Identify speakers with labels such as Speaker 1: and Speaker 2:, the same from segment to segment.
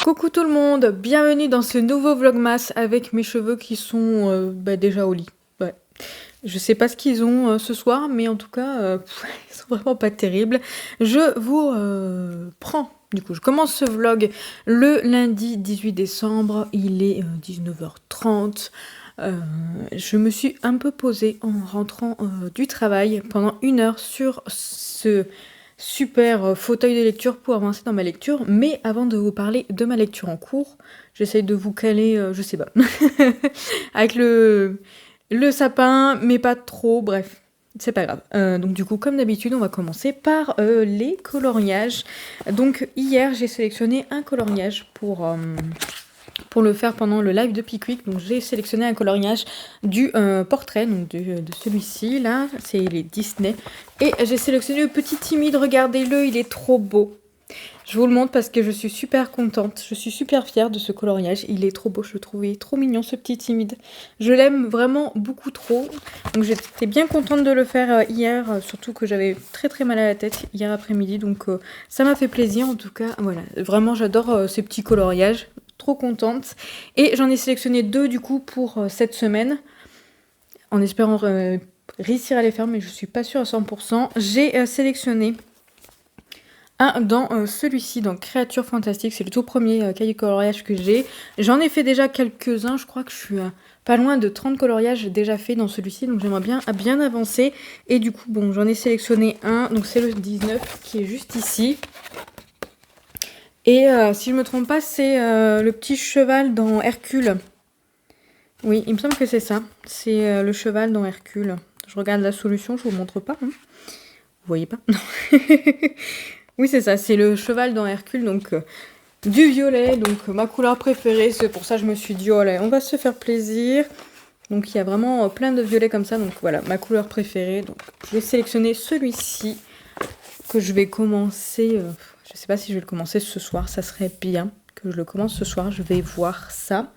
Speaker 1: Coucou tout le monde, bienvenue dans ce nouveau vlogmas avec mes cheveux qui sont déjà au lit. Ouais. Je sais pas ce qu'ils ont ce soir, mais en tout cas, ils sont vraiment pas terribles. Je vous prends, du coup, je commence ce vlog le lundi 18 décembre, il est 19h30. Je me suis un peu posée en rentrant du travail pendant 1 heure sur ce super fauteuil de lecture pour avancer dans ma lecture. Mais avant de vous parler de ma lecture en cours, j'essaye de vous caler, je sais pas, avec le sapin, mais pas trop, bref. C'est pas grave. Donc du coup, comme d'habitude, on va commencer par les coloriages. Donc hier, j'ai sélectionné un coloriage pour le faire pendant le live de Pickwick. Donc j'ai sélectionné un coloriage du portrait, donc de celui-ci, là, c'est les Disney. Et j'ai sélectionné le petit timide, regardez-le, il est trop beau. Je vous le montre parce que je suis super contente, je suis super fière de ce coloriage, il est trop beau, je le trouvais trop mignon ce petit timide. Je l'aime vraiment beaucoup trop, donc j'étais bien contente de le faire hier, surtout que j'avais très mal à la tête hier après-midi, donc ça m'a fait plaisir en tout cas, voilà. Vraiment j'adore ces petits coloriages, trop contente. Et j'en ai sélectionné 2 du coup pour cette semaine, en espérant réussir à les faire, mais je suis pas sûre à 100%. J'ai sélectionné un dans celui-ci, dans Créatures Fantastiques, c'est le tout premier cahier coloriage que j'ai. J'en ai fait déjà quelques-uns, je crois que je suis pas loin de 30 coloriages déjà faits dans celui-ci, donc j'aimerais bien avancer. Et du coup, bon, j'en ai sélectionné un, donc c'est le 19 qui est juste ici. Et si je me trompe pas, c'est le petit cheval dans Hercule. Oui, il me semble que c'est ça. C'est le cheval dans Hercule. Je regarde la solution, je vous montre pas. Hein. Vous voyez pas? Non. Oui, c'est ça, c'est le cheval dans Hercule, donc du violet, donc ma couleur préférée. C'est pour ça que je me suis dit, oh allez, on va se faire plaisir. Donc il y a vraiment plein de violets comme ça, donc voilà, ma couleur préférée. Donc je vais sélectionner celui-ci que je vais commencer. Je sais pas si je vais le commencer ce soir, ça serait bien que je le commence ce soir, je vais voir ça.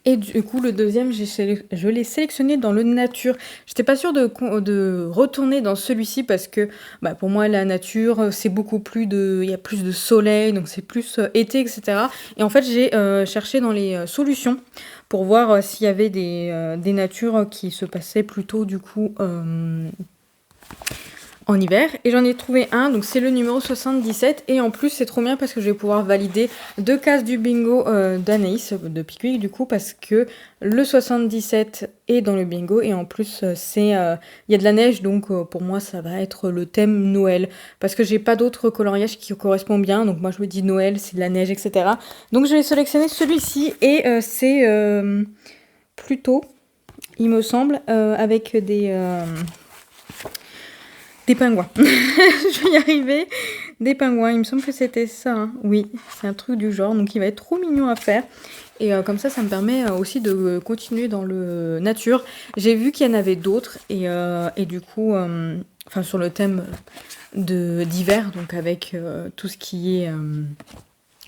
Speaker 1: Et du coup, le deuxième, je l'ai sélectionné dans le nature. J'étais pas sûre de retourner dans celui-ci parce que pour moi, la nature, c'est beaucoup plus de... Il y a plus de soleil, donc c'est plus été, etc. Et en fait, j'ai cherché dans les solutions pour voir s'il y avait des natures qui se passaient plutôt, du coup... en hiver, et j'en ai trouvé un, donc c'est le numéro 77, et en plus c'est trop bien parce que je vais pouvoir valider 2 cases du bingo d'Anaïs, de Pickwick du coup, parce que le 77 est dans le bingo, et en plus il y a de la neige, donc pour moi ça va être le thème Noël, parce que j'ai pas d'autres coloriages qui correspondent bien, donc moi je me dis Noël, c'est de la neige, etc. Donc je vais sélectionner celui-ci, et c'est plutôt, il me semble, avec des pingouins. Je vais y arriver. Des pingouins, il me semble que c'était ça. Hein. Oui, c'est un truc du genre. Donc il va être trop mignon à faire. Et comme ça me permet aussi de continuer dans le nature. J'ai vu qu'il y en avait d'autres. Et du coup, sur le thème d'hiver, donc avec tout ce qui est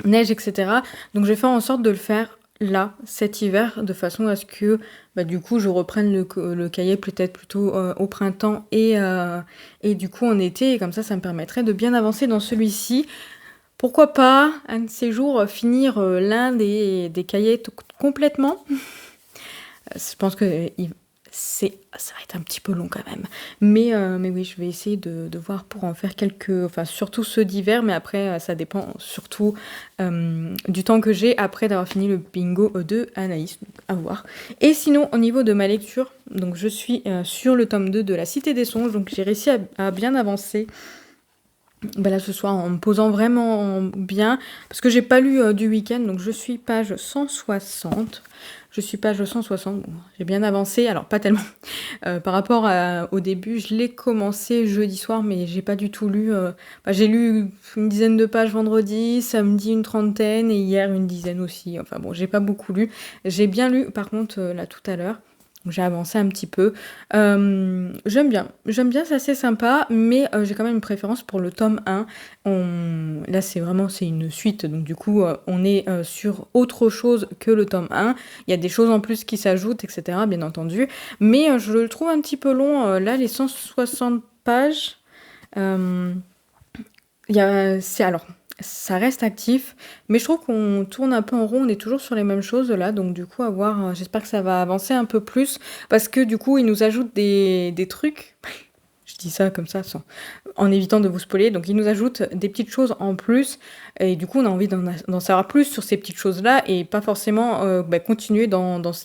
Speaker 1: neige, etc. Donc je vais faire en sorte de le faire là, cet hiver, de façon à ce que du coup je reprenne le cahier peut-être plutôt au printemps et du coup en été, et comme ça me permettrait de bien avancer dans celui-ci. Pourquoi pas, un de ces jours, finir l'un des cahiers complètement. Je pense que ça va être un petit peu long quand même. Mais oui, je vais essayer de voir pour en faire quelques... Enfin, surtout ceux d'hiver, mais après, ça dépend surtout du temps que j'ai après d'avoir fini le bingo de Anaïs. Donc, à voir. Et sinon, au niveau de ma lecture, donc je suis sur le tome 2 de La Cité des Songes. Donc j'ai réussi à bien avancer. Là ce soir en me posant vraiment bien, parce que j'ai pas lu du week-end, donc je suis page 160. Je suis page 160, bon, j'ai bien avancé, alors pas tellement. Par rapport au début, je l'ai commencé jeudi soir, mais j'ai pas du tout lu. J'ai lu une dizaine de pages vendredi, samedi une trentaine, et hier une dizaine aussi. Enfin bon, j'ai pas beaucoup lu. J'ai bien lu par contre là tout à l'heure. J'ai avancé un petit peu. J'aime bien, c'est assez sympa, mais j'ai quand même une préférence pour le tome 1. Là, c'est une suite, donc du coup, on est sur autre chose que le tome 1. Il y a des choses en plus qui s'ajoutent, etc., bien entendu. Mais je le trouve un petit peu long. Là, les 160 pages, Hem, il y a c'est alors, ça reste actif, mais je trouve qu'on tourne un peu en rond, on est toujours sur les mêmes choses là, donc du coup à voir, j'espère que ça va avancer un peu plus parce que du coup, ils nous ajoutent des trucs. Je dis ça comme ça sans en évitant de vous spoiler. Donc ils nous ajoutent des petites choses en plus et du coup on a envie d'en savoir plus sur ces petites choses-là et pas forcément continuer dans ce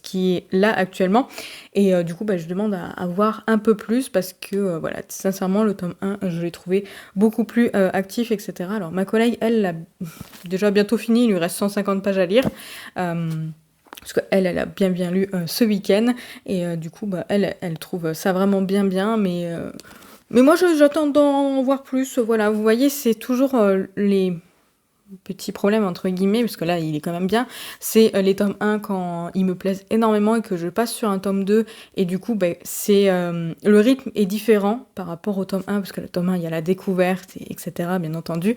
Speaker 1: qui est là actuellement. Et du coup je demande à voir un peu plus parce que voilà, sincèrement le tome 1 je l'ai trouvé beaucoup plus actif, etc. Alors ma collègue, elle l'a déjà bientôt fini, il lui reste 150 pages à lire. Euh, parce qu'elle, elle a bien lu ce week-end. Et du coup, elle trouve ça vraiment bien. Mais moi, j'attends d'en voir plus. Voilà, vous voyez, c'est toujours les petit problème entre guillemets, parce que là il est quand même bien, c'est les tomes 1 quand ils me plaisent énormément et que je passe sur un tome 2 et du coup c'est le rythme est différent par rapport au tome 1 parce que le tome 1 il y a la découverte etc bien entendu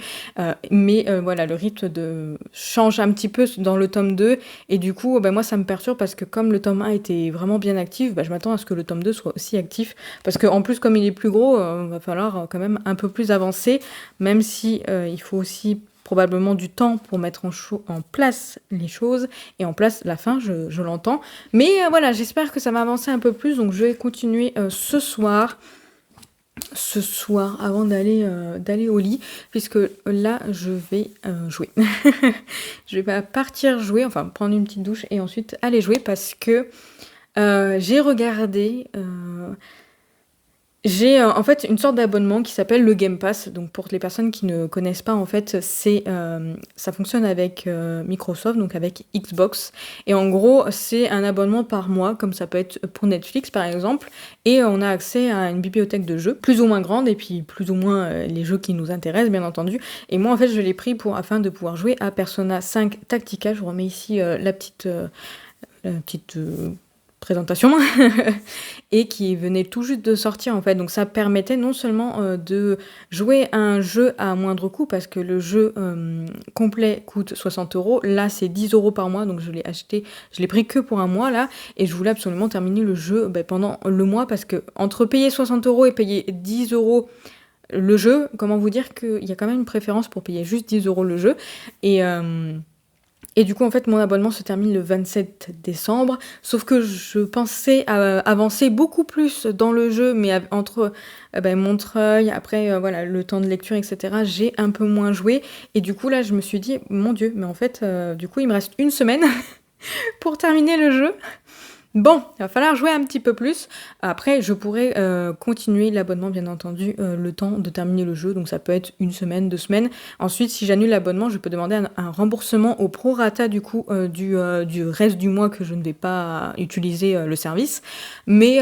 Speaker 1: mais voilà le rythme change un petit peu dans le tome 2 et du coup moi ça me perturbe parce que comme le tome 1 était vraiment bien actif, je m'attends à ce que le tome 2 soit aussi actif parce que en plus comme il est plus gros va falloir quand même un peu plus avancer même si il faut aussi probablement du temps pour mettre en place les choses et en place la fin, je l'entends. Mais voilà, j'espère que ça va avancer un peu plus, donc je vais continuer ce soir avant d'aller au lit, puisque là je vais jouer. Je vais pas partir jouer, enfin prendre une petite douche et ensuite aller jouer parce que j'ai regardé... J'ai en fait une sorte d'abonnement qui s'appelle le Game Pass. Donc pour les personnes qui ne connaissent pas, en fait, ça fonctionne avec Microsoft, donc avec Xbox. Et en gros, c'est un abonnement par mois, comme ça peut être pour Netflix par exemple. Et on a accès à une bibliothèque de jeux, plus ou moins grande, et puis plus ou moins les jeux qui nous intéressent, bien entendu. Et moi, en fait, je l'ai pris afin de pouvoir jouer à Persona 5 Tactica. Je vous remets ici la petite présentation et qui venait tout juste de sortir en fait, donc ça permettait non seulement de jouer à un jeu à moindre coût parce que le jeu complet coûte 60€, là c'est 10€ par mois, donc je l'ai pris que pour un mois là et je voulais absolument terminer le jeu pendant le mois parce que entre payer 60€ et payer 10€ le jeu, comment vous dire qu'il y a quand même une préférence pour payer juste 10€ le jeu et du coup, en fait, mon abonnement se termine le 27 décembre. Sauf que je pensais avancer beaucoup plus dans le jeu, mais entre Montreuil, après voilà, le temps de lecture, etc., j'ai un peu moins joué. Et du coup, là, je me suis dit, mon Dieu, mais en fait, du coup, il me reste une semaine pour terminer le jeu. Bon, il va falloir jouer un petit peu plus. Après, je pourrais continuer l'abonnement, bien entendu, le temps de terminer le jeu. Donc ça peut être une semaine, 2 semaines. Ensuite, si j'annule l'abonnement, je peux demander un remboursement au prorata du coup du reste du mois que je ne vais pas utiliser le service. Mais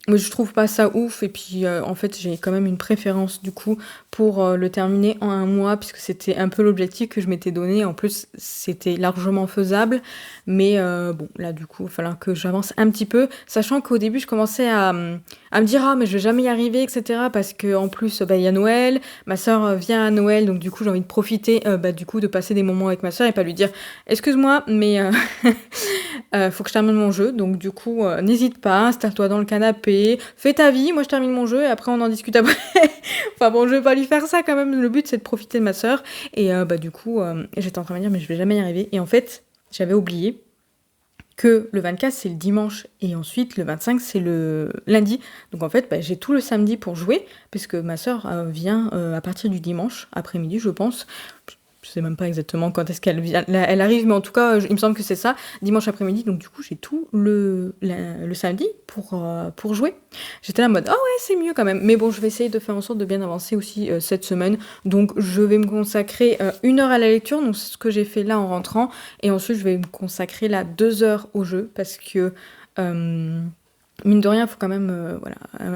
Speaker 1: je trouve pas ça ouf et puis en fait j'ai quand même une préférence du coup pour le terminer en un mois puisque c'était un peu l'objectif que je m'étais donné. En plus c'était largement faisable mais bon là du coup il va falloir que j'avance un petit peu sachant qu'au début je commençais à me dire ah mais je vais jamais y arriver etc parce que en plus il y a Noël, ma soeur vient à Noël donc du coup j'ai envie de profiter du coup de passer des moments avec ma soeur et pas lui dire excuse-moi mais faut que je termine mon jeu donc du coup n'hésite pas, installe-toi dans le canapé, fais ta vie, moi je termine mon jeu et après on en discute après. Enfin bon, je vais pas lui faire ça quand même, le but c'est de profiter de ma soeur. Et du coup, j'étais en train de me dire mais je vais jamais y arriver. Et en fait, j'avais oublié que le 24 c'est le dimanche et ensuite le 25 c'est le lundi. Donc en fait, j'ai tout le samedi pour jouer puisque ma soeur vient à partir du dimanche après-midi, je pense. Je sais même pas exactement quand est-ce qu'elle vient, elle arrive, mais en tout cas, il me semble que c'est ça, dimanche après-midi. Donc du coup, j'ai tout le samedi pour jouer. J'étais là en mode, oh ouais, c'est mieux quand même. Mais bon, je vais essayer de faire en sorte de bien avancer aussi cette semaine. Donc je vais me consacrer 1 heure à la lecture, donc c'est ce que j'ai fait là en rentrant. Et ensuite, je vais me consacrer là 2 heures au jeu parce que... mine de rien, il faut quand même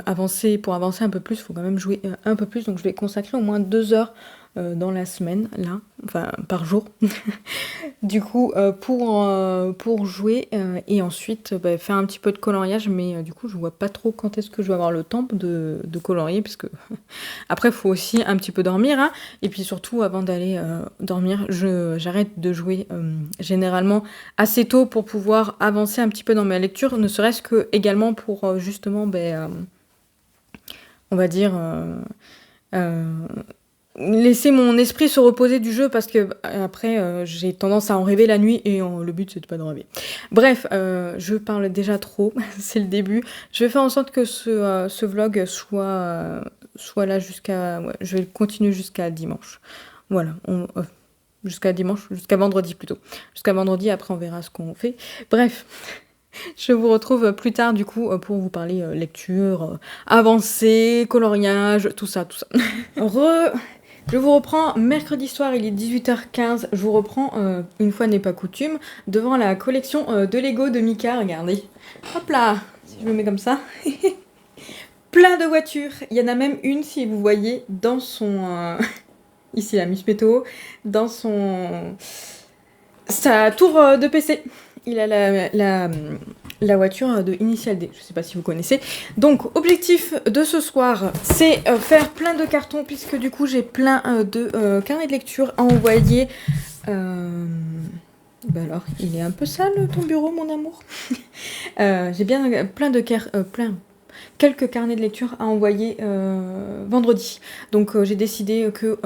Speaker 1: avancer. Pour avancer un peu plus, il faut quand même jouer un peu plus. Donc je vais consacrer au moins 2 heures dans la semaine, là, enfin par jour, du coup, pour jouer et ensuite faire un petit peu de coloriage, mais du coup, je vois pas trop quand est-ce que je vais avoir le temps de colorier, parce que après, il faut aussi un petit peu dormir, hein, et puis surtout, avant d'aller dormir, j'arrête de jouer généralement assez tôt pour pouvoir avancer un petit peu dans ma lecture, ne serait-ce que également pour justement on va dire, laisser mon esprit se reposer du jeu parce que après j'ai tendance à en rêver la nuit et le but c'est pas de rêver. Bref, je parle déjà trop, c'est le début. Je vais faire en sorte que ce vlog soit là jusqu'à... Ouais, je vais continuer jusqu'à dimanche. Voilà, jusqu'à dimanche, jusqu'à vendredi plutôt. Jusqu'à vendredi, après on verra ce qu'on fait. Bref, je vous retrouve plus tard du coup pour vous parler lecture, avancée, coloriage, tout ça, tout ça. Je vous reprends mercredi soir, il est 18h15, je vous reprends, une fois n'est pas coutume, devant la collection de Lego de Mika, regardez. Hop là, si je me mets comme ça. Plein de voitures, il y en a même une, si vous voyez, dans son... ici la Miss Météo, dans sa tour de PC. Il a la voiture de Initial D, je sais pas si vous connaissez. Donc, objectif de ce soir, c'est faire plein de cartons, puisque du coup, j'ai plein de carnets de lecture à envoyer. Bah alors, il est un peu sale ton bureau, mon amour. J'ai bien plein de quelques carnets de lecture à envoyer vendredi. Donc, j'ai décidé que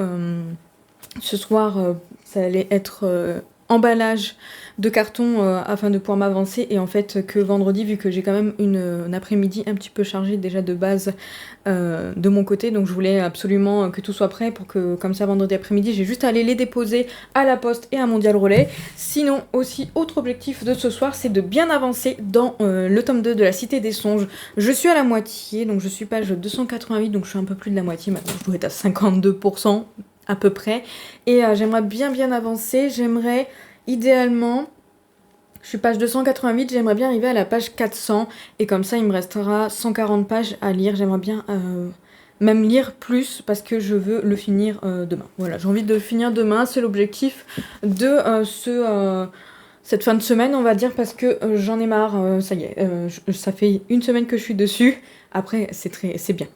Speaker 1: ce soir, ça allait être emballage de carton afin de pouvoir m'avancer, et en fait que vendredi, vu que j'ai quand même une après-midi un petit peu chargée déjà de base de mon côté, donc je voulais absolument que tout soit prêt pour que comme ça vendredi après-midi j'ai juste à aller les déposer à la poste et à Mondial Relais. Sinon aussi, autre objectif de ce soir, c'est de bien avancer dans le tome 2 de la Cité des Songes. Je suis à la moitié, donc je suis page 288, donc je suis un peu plus de la moitié maintenant, je dois être à 52% à peu près, et j'aimerais bien avancer. J'aimerais idéalement, je suis page 288, j'aimerais bien arriver à la page 400, et comme ça il me restera 140 pages à lire. J'aimerais bien même lire plus parce que je veux le finir demain. Voilà, j'ai envie de le finir demain, c'est l'objectif de cette fin de semaine, on va dire, parce que j'en ai marre, ça y est, ça fait une semaine que je suis dessus. Après c'est bien.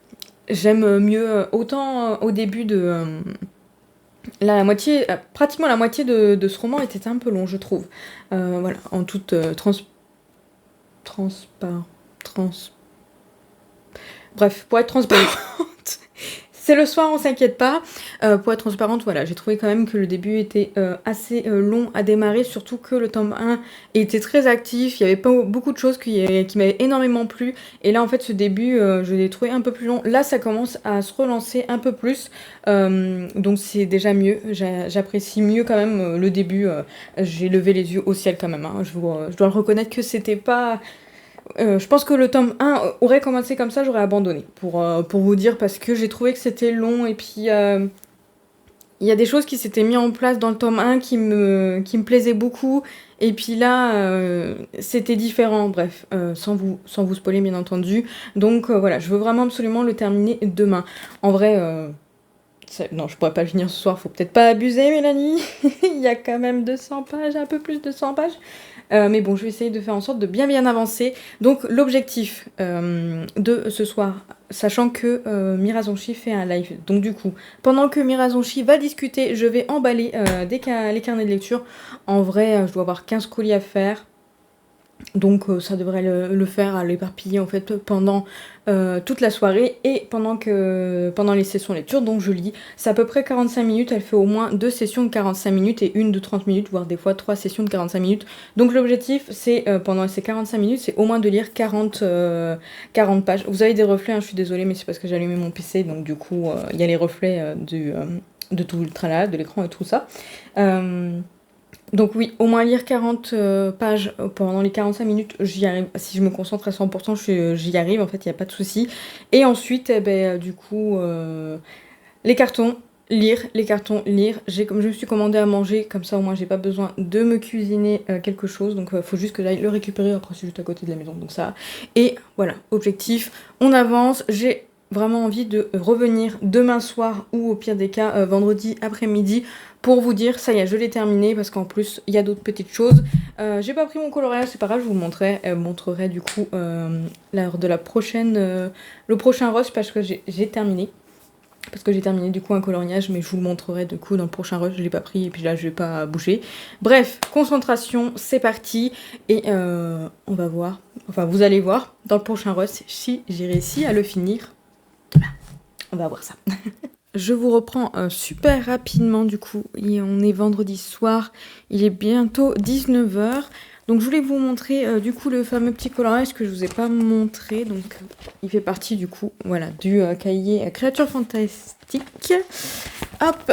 Speaker 1: J'aime mieux, autant au début de... pratiquement la moitié de ce roman était un peu long, je trouve. Voilà, en toute bref, pour être transparente, c'est le soir, on s'inquiète pas. Pour être transparente, voilà, j'ai trouvé quand même que le début était assez long à démarrer, surtout que le tome 1 était très actif, il y avait pas beaucoup de choses qui m'avaient énormément plu, et là en fait ce début, je l'ai trouvé un peu plus long. Là ça commence à se relancer un peu plus, donc c'est déjà mieux, j'apprécie mieux quand même le début. J'ai levé les yeux au ciel quand même, hein. Je dois le reconnaître que c'était pas... je pense que le tome 1 aurait commencé comme ça, j'aurais abandonné, pour vous dire, parce que j'ai trouvé que c'était long, et puis il y a des choses qui s'étaient mises en place dans le tome 1 qui me plaisaient beaucoup, et puis là, c'était différent, bref, sans vous spoiler bien entendu. Donc voilà, je veux vraiment absolument le terminer demain. En vrai, non, je pourrais pas le finir ce soir, faut peut-être pas abuser, Mélanie. Il y a quand même 200 pages, un peu plus de 100 pages. Mais bon, je vais essayer de faire en sorte de bien avancer. Donc l'objectif de ce soir, sachant que Mirazonchi fait un live, donc du coup, pendant que Mirazonchi va discuter, je vais emballer les carnets de lecture. En vrai, je dois avoir 15 colis à faire. Donc ça devrait le faire, à l'éparpiller en fait pendant toute la soirée, et pendant les sessions lecture. Donc je lis, c'est à peu près 45 minutes, elle fait au moins 2 sessions de 45 minutes et une de 30 minutes, voire des fois 3 sessions de 45 minutes. Donc l'objectif c'est pendant ces 45 minutes, c'est au moins de lire 40 pages. Vous avez des reflets, hein, je suis désolée, mais c'est parce que j'ai allumé mon PC, donc du coup il y a les reflets de tout le tralala, de l'écran et tout ça. Donc oui, au moins lire 40 pages pendant les 45 minutes, j'y arrive. Si je me concentre à 100%, j'y arrive, en fait, il n'y a pas de souci. Et ensuite, du coup, les cartons, lire. Je me suis commandé à manger, comme ça au moins j'ai pas besoin de me cuisiner quelque chose. Donc faut juste que j'aille le récupérer, après c'est juste à côté de la maison, donc ça. Et voilà, objectif, on avance. J'ai vraiment envie de revenir demain soir, ou au pire des cas vendredi après-midi, pour vous dire ça y est, je l'ai terminé, parce qu'en plus il y a d'autres petites choses. J'ai pas pris mon coloriage, c'est pas grave, je vous le montrerai du coup lors de le prochain rush, parce que j'ai terminé. Parce que j'ai terminé du coup un coloriage, mais je vous le montrerai du coup dans le prochain rush, je l'ai pas pris et puis là je vais pas bouger. Bref, concentration, c'est parti, et on va voir, enfin vous allez voir dans le prochain rush si j'ai réussi à le finir demain. On va voir ça. Je vous reprends super rapidement du coup. On est vendredi soir, il est bientôt 19h. Donc je voulais vous montrer du coup le fameux petit coloriage que je vous ai pas montré. Donc il fait partie du coup voilà du cahier Créatures Fantastiques. Hop,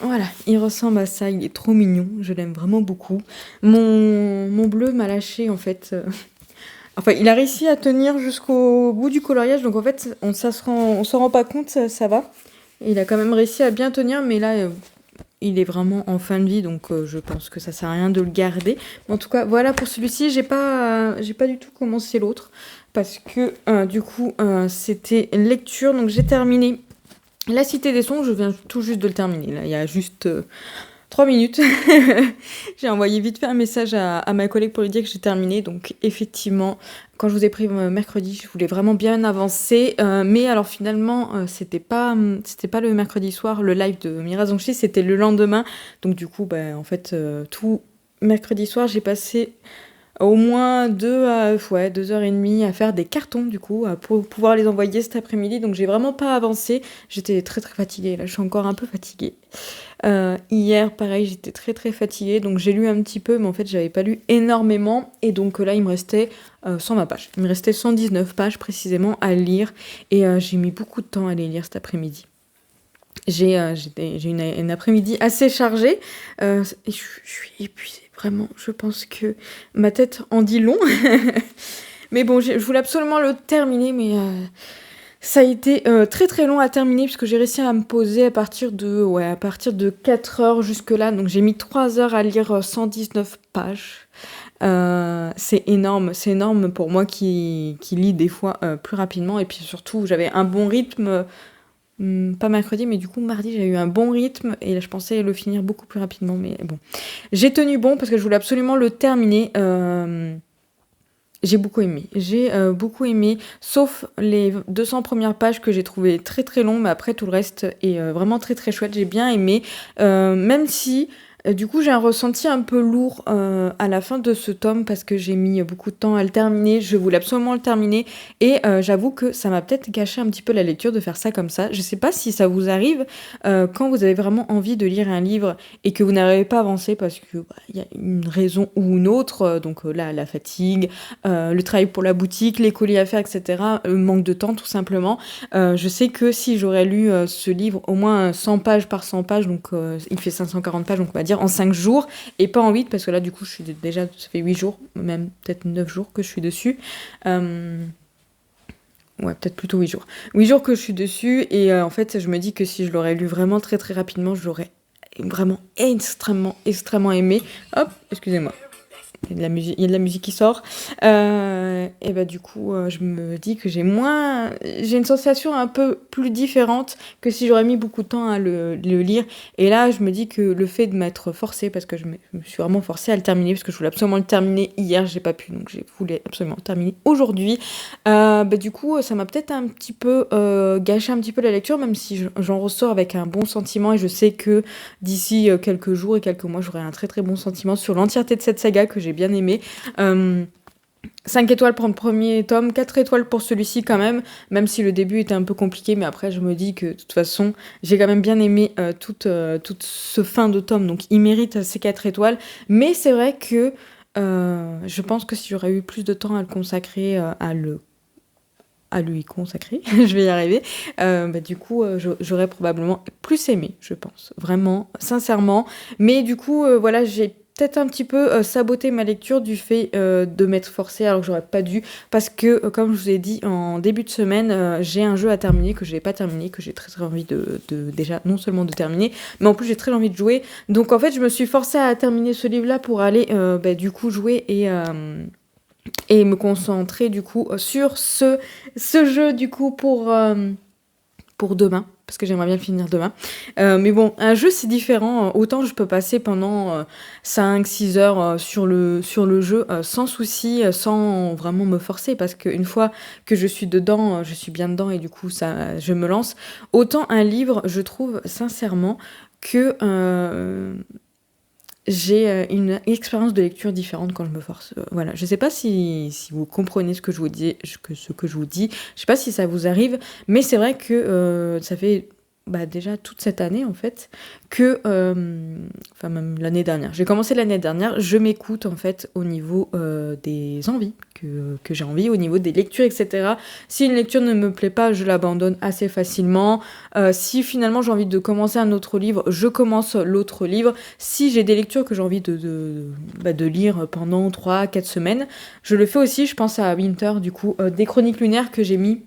Speaker 1: voilà, il ressemble à ça, il est trop mignon, je l'aime vraiment beaucoup. Mon bleu m'a lâché en fait. Enfin, il a réussi à tenir jusqu'au bout du coloriage, donc en fait on s'en rend pas compte, ça va. Il a quand même réussi à bien tenir, mais là il est vraiment en fin de vie, donc je pense que ça sert à rien de le garder. Mais en tout cas, voilà pour celui-ci. J'ai pas du tout commencé l'autre parce que du coup c'était lecture, donc j'ai terminé La Cité des Sons. Je viens tout juste de le terminer. Là, il y a juste 3 minutes. J'ai envoyé vite fait un message à ma collègue pour lui dire que j'ai terminé. Donc effectivement, quand je vous ai pris mercredi, je voulais vraiment bien avancer. Mais alors finalement, c'était pas le mercredi soir, le live de Mira Zongchi, c'était le lendemain. Donc du coup, en fait, tout mercredi soir, j'ai passé au moins 2h30 à faire des cartons du coup pour pouvoir les envoyer cet après-midi. Donc j'ai vraiment pas avancé. J'étais très très fatiguée. Là, je suis encore un peu fatiguée. Hier, pareil, j'étais très très fatiguée, donc j'ai lu un petit peu, mais en fait, j'avais pas lu énormément. Et donc là, il me restait 120 pages. Il me restait 119 pages précisément à lire. Et j'ai mis beaucoup de temps à les lire cet après-midi. J'ai une après-midi assez chargée. Et je suis épuisée, vraiment. Je pense que ma tête en dit long. Mais bon, je voulais absolument le terminer, mais ça a été très très long à terminer puisque j'ai réussi à me poser à partir de 4 heures jusque-là. Donc j'ai mis 3 heures à lire 119 pages. C'est énorme pour moi qui lit des fois plus rapidement. Et puis surtout, j'avais un bon rythme. Pas mercredi, mais du coup mardi j'ai eu un bon rythme et là, je pensais le finir beaucoup plus rapidement, mais bon. J'ai tenu bon parce que je voulais absolument le terminer. J'ai beaucoup aimé, sauf les 200 premières pages que j'ai trouvées très très longues, mais après tout le reste est vraiment très très chouette, j'ai bien aimé, même si du coup j'ai un ressenti un peu lourd à la fin de ce tome parce que j'ai mis beaucoup de temps à le terminer, je voulais absolument le terminer et j'avoue que ça m'a peut-être gâché un petit peu la lecture de faire ça comme ça. Je sais pas si ça vous arrive quand vous avez vraiment envie de lire un livre et que vous n'arrivez pas à avancer parce que y a une raison ou une autre, donc là la fatigue, le travail pour la boutique, les colis à faire, etc. Manque de temps tout simplement. Je sais que si j'aurais lu ce livre au moins 100 pages par 100 pages, donc il fait 540 pages, donc on va dire en 5 jours, et pas en 8, parce que là du coup je suis déjà, ça fait 8 jours, même peut-être 9 jours que je suis dessus. Ouais, peut-être plutôt 8 jours. 8 jours que je suis dessus, et en fait je me dis que si je l'aurais lu vraiment très très rapidement, je l'aurais vraiment extrêmement aimé. Hop, excusez-moi. Il y a de la musique qui sort. Et bah du coup, je me dis que j'ai une sensation un peu plus différente que si j'aurais mis beaucoup de temps à le lire. Et là, je me dis que le fait de m'être forcée, parce que je me suis vraiment forcée à le terminer, parce que je voulais absolument le terminer hier, j'ai pas pu, donc je voulais absolument le terminer aujourd'hui. Du coup, ça m'a peut-être un petit peu gâché un petit peu la lecture, même si j'en ressors avec un bon sentiment, et je sais que d'ici quelques jours et quelques mois, j'aurai un très très bon sentiment sur l'entièreté de cette saga que j'ai bien aimé. 5 étoiles pour le premier tome, 4 étoiles pour celui-ci quand même si le début était un peu compliqué, mais après je me dis que de toute façon j'ai quand même bien aimé toute ce fin de tome, donc il mérite ces 4 étoiles, mais c'est vrai que je pense que si j'aurais eu plus de temps à le consacrer, à lui consacrer, je vais y arriver, du coup j'aurais probablement plus aimé, je pense, vraiment, sincèrement, mais du coup voilà, j'ai peut-être un petit peu saboté ma lecture du fait de m'être forcée alors que j'aurais pas dû, parce que comme je vous ai dit en début de semaine, j'ai un jeu à terminer que je n'ai pas terminé, que j'ai très très envie de déjà non seulement de terminer, mais en plus j'ai très envie de jouer, donc en fait je me suis forcée à terminer ce livre là pour aller du coup jouer et me concentrer du coup sur ce jeu du coup pour demain, parce que j'aimerais bien le finir demain. Mais bon, un jeu c'est différent, autant je peux passer pendant 5-6 heures sur le jeu sans souci, sans vraiment me forcer, parce qu'une fois que je suis dedans, je suis bien dedans et du coup ça, je me lance. Autant un livre, je trouve sincèrement que j'ai une expérience de lecture différente quand je me force. Voilà, je sais pas si vous comprenez ce que je vous dis, ce que je vous dis. Je sais pas si ça vous arrive, mais c'est vrai que ça fait déjà toute cette année en fait que, enfin même l'année dernière. J'ai commencé l'année dernière. Je m'écoute en fait au niveau des envies que j'ai envie, au niveau des lectures, etc. Si une lecture ne me plaît pas, je l'abandonne assez facilement. Si finalement j'ai envie de commencer un autre livre, je commence l'autre livre. Si j'ai des lectures que j'ai envie de lire pendant 3-4 semaines, je le fais aussi. Je pense à Winter, du coup, des chroniques lunaires que j'ai mis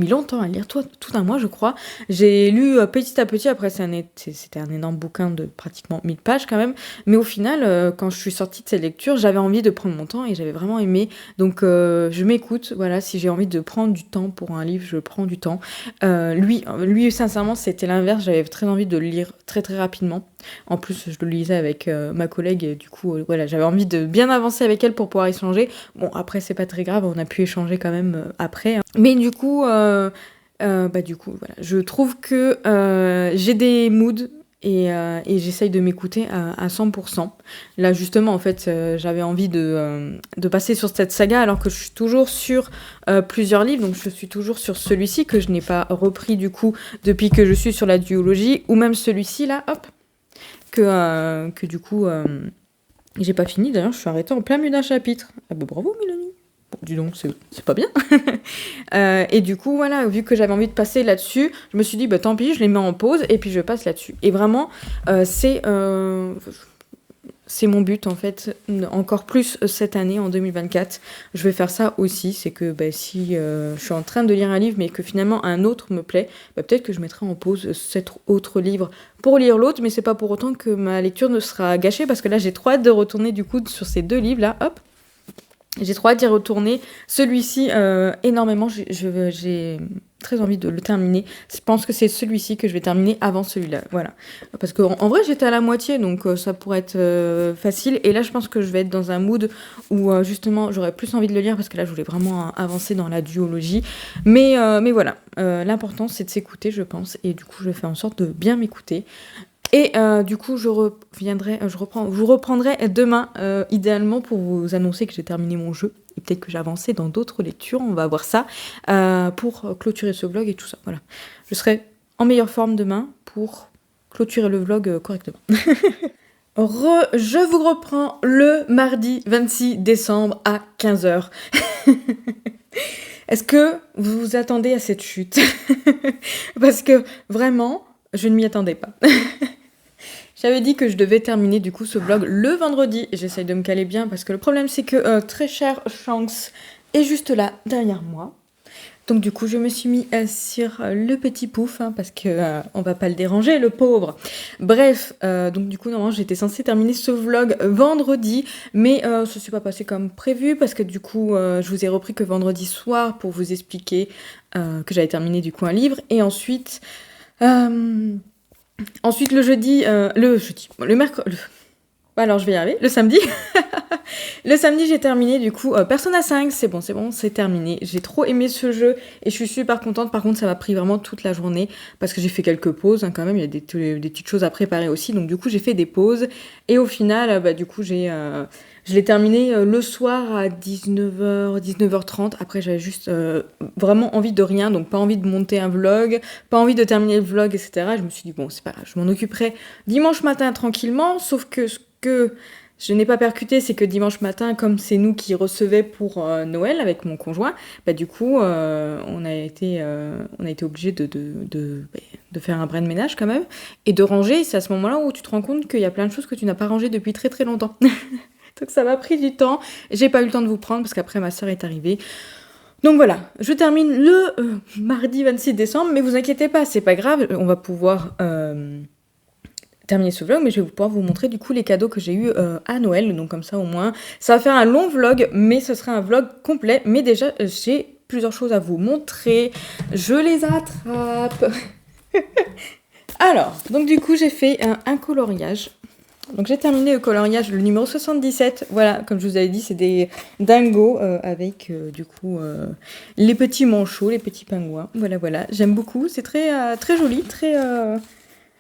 Speaker 1: longtemps à lire, tout un mois je crois. J'ai lu petit à petit, après c'était un énorme bouquin de pratiquement 1000 pages quand même, mais au final, quand je suis sortie de cette lecture, j'avais envie de prendre mon temps et j'avais vraiment aimé. Donc je m'écoute, voilà, si j'ai envie de prendre du temps pour un livre, je prends du temps. Lui sincèrement, c'était l'inverse, j'avais très envie de le lire très très rapidement. En plus, je le lisais avec ma collègue et du coup, voilà, j'avais envie de bien avancer avec elle pour pouvoir échanger. Bon, après, c'est pas très grave, on a pu échanger quand même après, hein. Mais du coup, voilà, je trouve que j'ai des moods et j'essaye de m'écouter à 100%. Là, justement, en fait, j'avais envie de passer sur cette saga alors que je suis toujours sur plusieurs livres. Donc, je suis toujours sur celui-ci que je n'ai pas repris, du coup, depuis que je suis sur la duologie. Ou même celui-ci, là, hop, que du coup, j'ai pas fini. D'ailleurs, je suis arrêtée en plein milieu d'un chapitre. Ah bah bravo, Mélanie. Bon, dis donc, c'est pas bien. Et du coup, voilà, vu que j'avais envie de passer là-dessus, je me suis dit, bah tant pis, je les mets en pause et puis je passe là-dessus. Et vraiment, c'est mon but en fait, encore plus cette année, en 2024. Je vais faire ça aussi, c'est que si je suis en train de lire un livre mais que finalement un autre me plaît, peut-être que je mettrai en pause cet autre livre pour lire l'autre, mais c'est pas pour autant que ma lecture ne sera gâchée, parce que là j'ai trop hâte de retourner du coup sur ces deux livres là, hop. J'ai trop hâte d'y retourner. Celui-ci, énormément, j'ai très envie de le terminer. Je pense que c'est celui-ci que je vais terminer avant celui-là. Voilà. Parce qu'en vrai, j'étais à la moitié, donc ça pourrait être facile. Et là, je pense que je vais être dans un mood où, justement, j'aurais plus envie de le lire, parce que là, je voulais vraiment avancer dans la duologie. Mais voilà, l'important, c'est de s'écouter, je pense. Et du coup, je vais faire en sorte de bien m'écouter. Et du coup, je vous reprendrai demain, idéalement, pour vous annoncer que j'ai terminé mon jeu. Et peut-être que j'ai avancé dans d'autres lectures, on va voir ça, pour clôturer ce vlog et tout ça. Voilà. Je serai en meilleure forme demain pour clôturer le vlog correctement. Je vous reprends le mardi 26 décembre à 15h. Est-ce que vous vous attendez à cette chute? Parce que vraiment, je ne m'y attendais pas. J'avais dit que je devais terminer du coup ce vlog le vendredi, et j'essaye de me caler bien parce que le problème c'est que très cher Shanks est juste là derrière moi. Donc du coup je me suis mis sur le petit pouf, hein, parce que on va pas le déranger, le pauvre. Bref, donc du coup normalement j'étais censée terminer ce vlog vendredi, mais ça s'est pas passé comme prévu, parce que du coup je vous ai repris que vendredi soir pour vous expliquer que j'avais terminé du coup un livre, et ensuite le mercredi, alors je vais y arriver, le samedi. Le samedi, j'ai terminé du coup Persona 5, c'est bon, c'est terminé. J'ai trop aimé ce jeu et je suis super contente. Par contre, ça m'a pris vraiment toute la journée parce que j'ai fait quelques pauses, hein, quand même. Il y a des petites choses à préparer aussi, donc du coup, j'ai fait des pauses. Et au final, du coup, je l'ai terminé le soir à 19h, 19h30. Après, j'avais juste vraiment envie de rien, donc pas envie de monter un vlog, pas envie de terminer le vlog, etc. Je me suis dit, bon, c'est pas grave, je m'en occuperai dimanche matin tranquillement, sauf que ce que je n'ai pas percuté, c'est que dimanche matin, comme c'est nous qui recevions pour Noël avec mon conjoint, du coup, on a été obligés de faire un brin de ménage quand même, et de ranger. C'est à ce moment-là où tu te rends compte qu'il y a plein de choses que tu n'as pas rangées depuis très très longtemps. Donc ça m'a pris du temps. J'ai pas eu le temps de vous prendre parce qu'après ma soeur est arrivée. Donc voilà, je termine le mardi 26 décembre, mais vous inquiétez pas, c'est pas grave, on va pouvoir terminer ce vlog, mais je vais pouvoir vous montrer du coup les cadeaux que j'ai eu à Noël, donc comme ça au moins, ça va faire un long vlog, mais ce sera un vlog complet, mais déjà j'ai plusieurs choses à vous montrer, je les attrape. Alors, donc du coup j'ai fait un coloriage. Donc j'ai terminé le coloriage, le numéro 77, voilà, comme je vous avais dit, c'est des dingos avec du coup les petits manchots, les petits pingouins, voilà, j'aime beaucoup, c'est très, très joli, très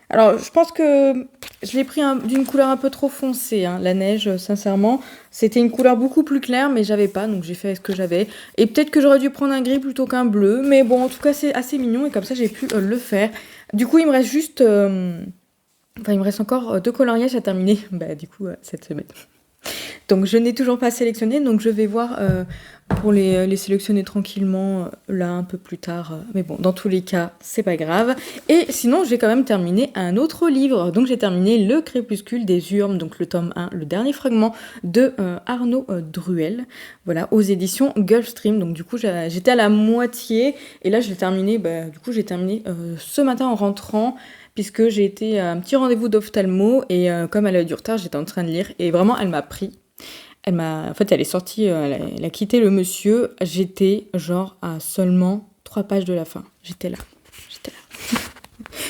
Speaker 1: Alors, je pense que je l'ai pris d'une couleur un peu trop foncée, hein, la neige, sincèrement. C'était une couleur beaucoup plus claire, mais j'avais pas, donc j'ai fait avec ce que j'avais. Et peut-être que j'aurais dû prendre un gris plutôt qu'un bleu, mais bon, en tout cas, c'est assez mignon, et comme ça, j'ai pu le faire. Du coup, il me reste juste... Enfin, il me reste encore 2 coloriages à terminer, bah, du coup, cette semaine. Donc je n'ai toujours pas sélectionné, donc je vais voir pour les sélectionner tranquillement là un peu plus tard. Mais bon, dans tous les cas, c'est pas grave. Et sinon, j'ai quand même terminé un autre livre. Donc j'ai terminé Le Crépuscule des Urnes, donc le tome 1, le dernier fragment de Arnaud Druel. Voilà, aux éditions Gulfstream. Donc du coup, j'étais à la moitié et là je l'ai terminé. Du coup, j'ai terminé ce matin en rentrant, puisque j'ai été à un petit rendez-vous d'ophtalmo et comme elle a eu du retard, j'étais en train de lire et vraiment elle m'a pris. En fait, elle est sortie, elle a quitté le monsieur. J'étais genre à seulement 3 pages de la fin. J'étais là.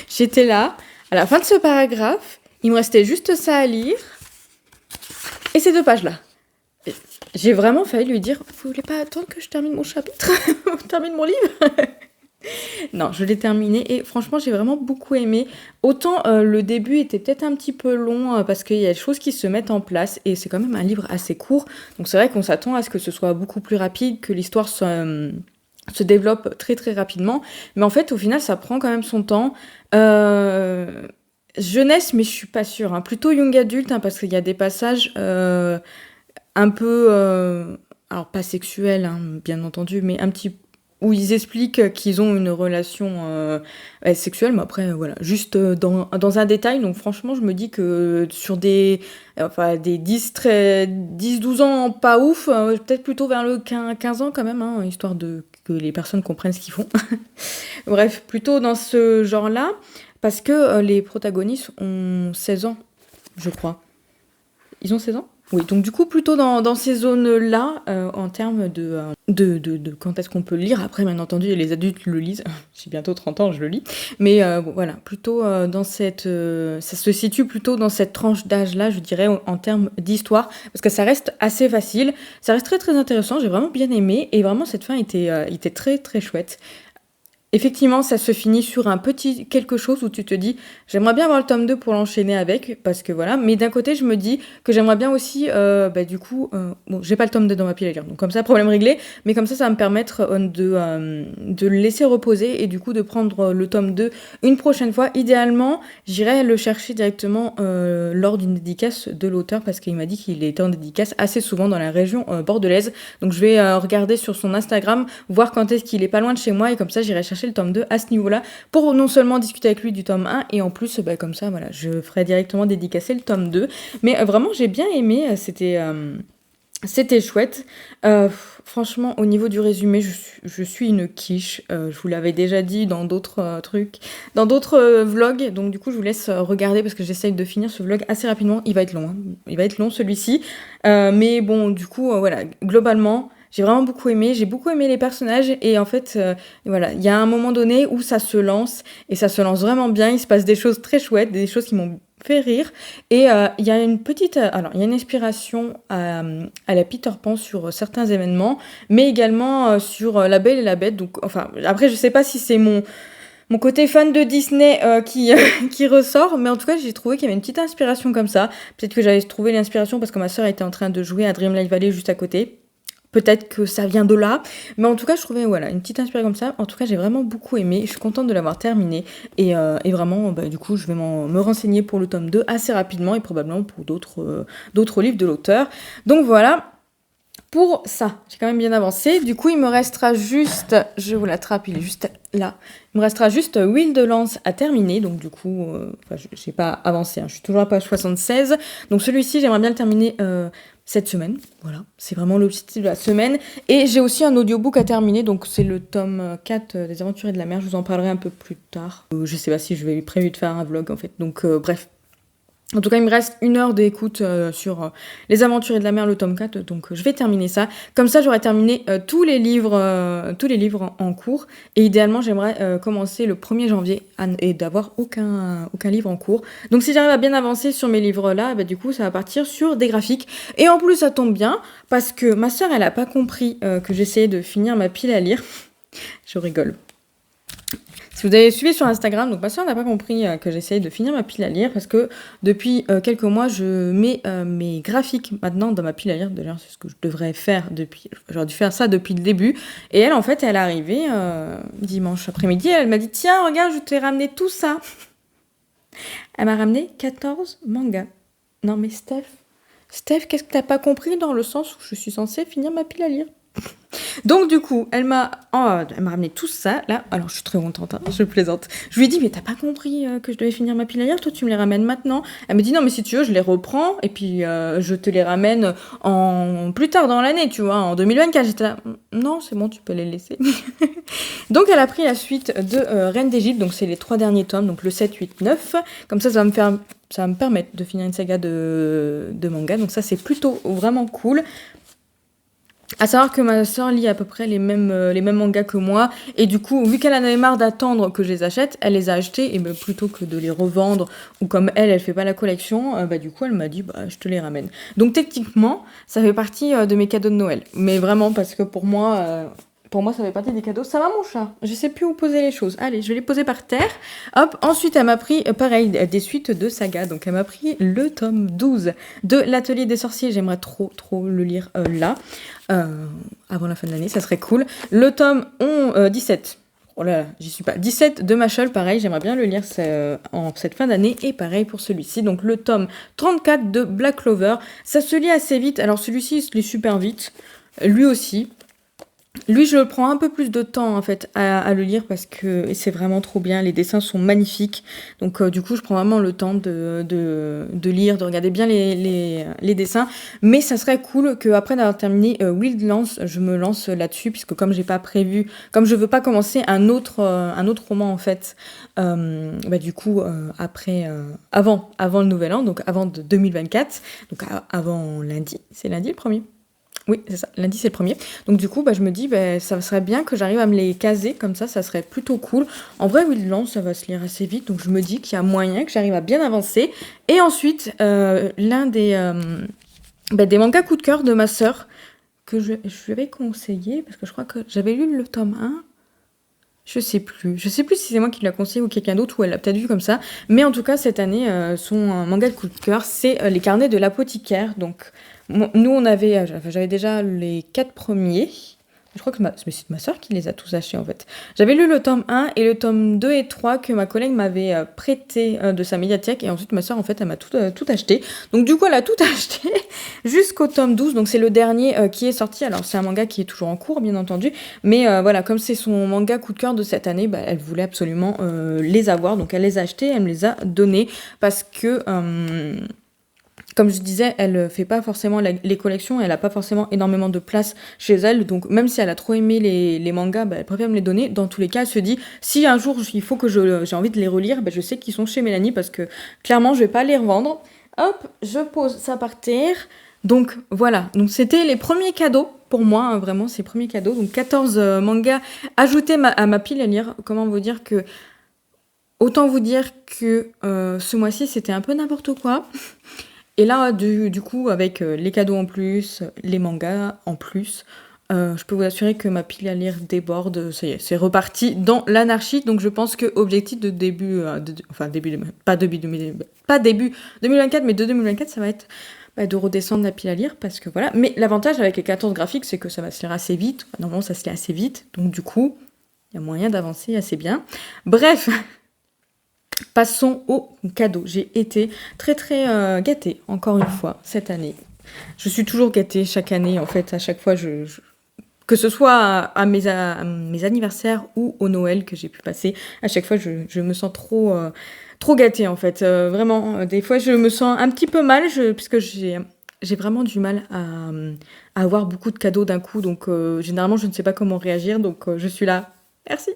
Speaker 1: J'étais là. À la fin de ce paragraphe, il me restait juste ça à lire et ces 2 pages-là. J'ai vraiment failli lui dire, vous voulez pas attendre que je termine mon chapitre, termine mon livre? Non, je l'ai terminé et franchement, j'ai vraiment beaucoup aimé. Autant le début était peut-être un petit peu long parce qu'il y a des choses qui se mettent en place et c'est quand même un livre assez court. Donc c'est vrai qu'on s'attend à ce que ce soit beaucoup plus rapide, que l'histoire se développe très très rapidement. Mais en fait, au final, ça prend quand même son temps. Jeunesse, mais je suis pas sûre, hein. Plutôt young adulte, hein, parce qu'il y a des passages un peu... alors pas sexuels, hein, bien entendu, mais un petit où ils expliquent qu'ils ont une relation sexuelle, mais après, voilà, juste dans un détail. Donc franchement, je me dis que sur des 10-12 ans, pas ouf, peut-être plutôt vers le 15 ans quand même, hein, histoire que les personnes comprennent ce qu'ils font. Bref, plutôt dans ce genre-là, parce que les protagonistes ont 16 ans, je crois. Ils ont 16 ans? Oui, donc du coup, plutôt dans ces zones-là, en termes de quand est-ce qu'on peut le lire. Après, bien entendu, les adultes le lisent. J'ai bientôt 30 ans, je le lis. Mais bon, voilà, plutôt dans cette... ça se situe plutôt dans cette tranche d'âge-là, je dirais, en termes d'histoire. Parce que ça reste assez facile. Ça reste très, très intéressant. J'ai vraiment bien aimé. Et vraiment, cette fin était très, très chouette. Effectivement, ça se finit sur un petit quelque chose où tu te dis j'aimerais bien avoir le tome 2 pour l'enchaîner avec, parce que voilà, mais d'un côté je me dis que j'aimerais bien aussi, du coup, bon, j'ai pas le tome 2 dans ma pile à lire, donc comme ça, problème réglé, mais comme ça va me permettre de le laisser reposer et du coup de prendre le tome 2 une prochaine fois. Idéalement, j'irai le chercher directement lors d'une dédicace de l'auteur, parce qu'il m'a dit qu'il était en dédicace assez souvent dans la région bordelaise, donc je vais regarder sur son Instagram, voir quand est-ce qu'il est pas loin de chez moi, et comme ça j'irai chercher le tome 2 à ce niveau-là pour non seulement discuter avec lui du tome 1 et en plus comme ça voilà, je ferai directement dédicacer le tome 2. Mais vraiment j'ai bien aimé, c'était chouette. Franchement, au niveau du résumé, je suis une quiche. Je vous l'avais déjà dit dans d'autres trucs, dans d'autres vlogs. Donc du coup, je vous laisse regarder parce que j'essaye de finir ce vlog assez rapidement. Il va être long, hein. Il va être long celui-ci. Mais bon, du coup, voilà, globalement... J'ai vraiment beaucoup aimé, j'ai beaucoup aimé les personnages et en fait, voilà, il y a un moment donné où ça se lance et ça se lance vraiment bien, il se passe des choses très chouettes, des choses qui m'ont fait rire et il y a une petite, alors il y a une inspiration à la Peter Pan sur certains événements, mais également sur La Belle et la Bête, donc enfin, après je sais pas si c'est mon côté fan de Disney qui ressort, mais en tout cas j'ai trouvé qu'il y avait une petite inspiration comme ça, peut-être que j'avais trouvé l'inspiration parce que ma sœur était en train de jouer à Dreamlight Valley juste à côté. Peut-être que ça vient de là, mais en tout cas je trouvais voilà une petite inspiration comme ça. En tout cas j'ai vraiment beaucoup aimé, je suis contente de l'avoir terminé et vraiment du coup je vais me renseigner pour le tome 2 assez rapidement et probablement pour d'autres livres de l'auteur. Donc voilà, pour ça, j'ai quand même bien avancé. Du coup, il me restera juste, je vous l'attrape, il est juste là. Il me restera juste Huile de Lance à terminer. Donc du coup, j'ai pas avancé, hein. Je suis toujours à page 76. Donc celui-ci, j'aimerais bien le terminer cette semaine. Voilà, c'est vraiment l'objectif de la semaine. Et j'ai aussi un audiobook à terminer. Donc c'est le tome 4 des Aventuriers de la Mer. Je vous en parlerai un peu plus tard. Je sais pas si je vais prévu de faire un vlog en fait. Donc bref. En tout cas, il me reste 1 heure d'écoute sur Les Aventuriers de la Mer, le tome 4, donc je vais terminer ça. Comme ça, j'aurai terminé tous les livres en cours. Et idéalement, j'aimerais commencer le 1er janvier et d'avoir aucun livre en cours. Donc si j'arrive à bien avancer sur mes livres-là, du coup, ça va partir sur des graphiques. Et en plus, ça tombe bien, parce que ma sœur, elle a pas compris que j'essayais de finir ma pile à lire. Je rigole. Si vous avez suivi sur Instagram, donc ma soeur n'a pas compris que j'essaye de finir ma pile à lire parce que depuis quelques mois, je mets mes graphiques maintenant dans ma pile à lire. D'ailleurs, c'est ce que je devrais faire depuis. J'aurais dû faire ça depuis le début. Et elle, en fait, elle est arrivée dimanche après-midi. Elle m'a dit tiens, regarde, je t'ai ramené tout ça. Elle m'a ramené 14 mangas. Non, mais Steph, qu'est-ce que t'as pas compris dans le sens où je suis censée finir ma pile à lire? Donc du coup, elle m'a ramené tout ça, là. Alors je suis très contente, hein, je plaisante. Je lui ai dit, mais t'as pas compris que je devais finir ma pile à lire, toi tu me les ramènes maintenant. Elle me dit, non mais si tu veux, je les reprends, et puis je te les ramène plus tard dans l'année, tu vois, en 2024. J'étais là, non c'est bon, tu peux les laisser. Donc elle a pris la suite de Reine d'Égypte, donc c'est les 3 derniers tomes, donc le 7, 8, 9. Comme ça va me permettre de finir une saga de manga, donc ça c'est plutôt vraiment cool. À savoir que ma soeur lit à peu près les mêmes mangas que moi, et du coup, vu qu'elle en avait marre d'attendre que je les achète, elle les a achetés, et ben, plutôt que de les revendre, ou comme elle fait pas la collection, du coup, elle m'a dit, je te les ramène. Donc techniquement, ça fait partie de mes cadeaux de Noël. Mais vraiment, parce que pour moi, ça fait partie des cadeaux. Ça va mon chat? Je sais plus où poser les choses. Allez, je vais les poser par terre. Hop, ensuite elle m'a pris, pareil, des suites de saga. Donc elle m'a pris le tome 12 de l'Atelier des Sorciers. J'aimerais trop le lire là, avant la fin de l'année, ça serait cool. Le tome 17. Oh là là, j'y suis pas. 17 de Machel, pareil, j'aimerais bien le lire en cette fin d'année. Et pareil pour celui-ci. Donc le tome 34 de Black Clover. Ça se lit assez vite. Alors celui-ci, il se lit super vite. Lui aussi. Lui, je prends un peu plus de temps en fait à le lire parce que c'est vraiment trop bien. Les dessins sont magnifiques. Donc du coup, je prends vraiment le temps de lire, de regarder bien les dessins. Mais ça serait cool qu'après d'avoir terminé Wildlands, je me lance là-dessus puisque comme j'ai pas prévu, comme je veux pas commencer un autre roman en fait, du coup avant le nouvel an, donc avant 2024, donc avant lundi, c'est lundi le premier. Oui, c'est ça. Lundi, c'est le premier. Donc, du coup, je me dis, ça serait bien que j'arrive à me les caser comme ça serait plutôt cool. En vrai, Wildlands, ça va se lire assez vite. Donc, je me dis qu'il y a moyen que j'arrive à bien avancer. Et ensuite, l'un des mangas coup de cœur de ma sœur, que je lui avais conseillé, parce que je crois que j'avais lu le tome 1. Je sais plus si c'est moi qui l'a conseillé ou quelqu'un d'autre, ou elle l'a peut-être vu comme ça. Mais en tout cas, cette année, son manga de coup de cœur, c'est Les Carnets de l'apothicaire. Donc, nous, j'avais déjà les 4 premiers. Je crois que c'est ma soeur qui les a tous achetés en fait. J'avais lu le tome 1 et le tome 2 et 3 que ma collègue m'avait prêté de sa médiathèque. Et ensuite, ma soeur, en fait, elle m'a tout acheté. Donc, du coup, elle a tout acheté jusqu'au tome 12. Donc, c'est le dernier qui est sorti. Alors, c'est un manga qui est toujours en cours, bien entendu. Mais voilà, comme c'est son manga coup de cœur de cette année, elle voulait absolument les avoir. Donc, elle les a achetés, elle me les a donnés parce que... comme je disais, elle fait pas forcément les collections, elle a pas forcément énormément de place chez elle, donc même si elle a trop aimé les mangas, elle préfère me les donner. Dans tous les cas, elle se dit, si un jour il faut que j'ai envie de les relire, je sais qu'ils sont chez Mélanie parce que clairement je vais pas les revendre. Hop, je pose ça par terre. Donc voilà, donc c'était les premiers cadeaux pour moi, hein, vraiment ces premiers cadeaux. Donc 14 mangas ajoutés à ma pile à lire. Comment vous dire que... Autant vous dire que ce mois-ci c'était un peu n'importe quoi. Et là, du coup, avec les cadeaux en plus, les mangas en plus, je peux vous assurer que ma pile à lire déborde. Ça y est, c'est reparti dans l'anarchie. Donc, je pense que objectif de début, pas début 2024, mais de 2024, ça va être de redescendre la pile à lire parce que voilà. Mais l'avantage avec les 14 graphiques, c'est que ça va se lire assez vite. Normalement, ça se lit assez vite. Donc, du coup, il y a moyen d'avancer assez bien. Bref. Passons aux cadeaux. J'ai été très gâtée, encore une fois, cette année. Je suis toujours gâtée chaque année, en fait, à chaque fois, que ce soit à mes anniversaires ou au Noël que j'ai pu passer, à chaque fois, je me sens trop gâtée, en fait. Vraiment, des fois, je me sens un petit peu mal, puisque j'ai vraiment du mal à avoir beaucoup de cadeaux d'un coup, donc généralement, je ne sais pas comment réagir, donc je suis là. Merci.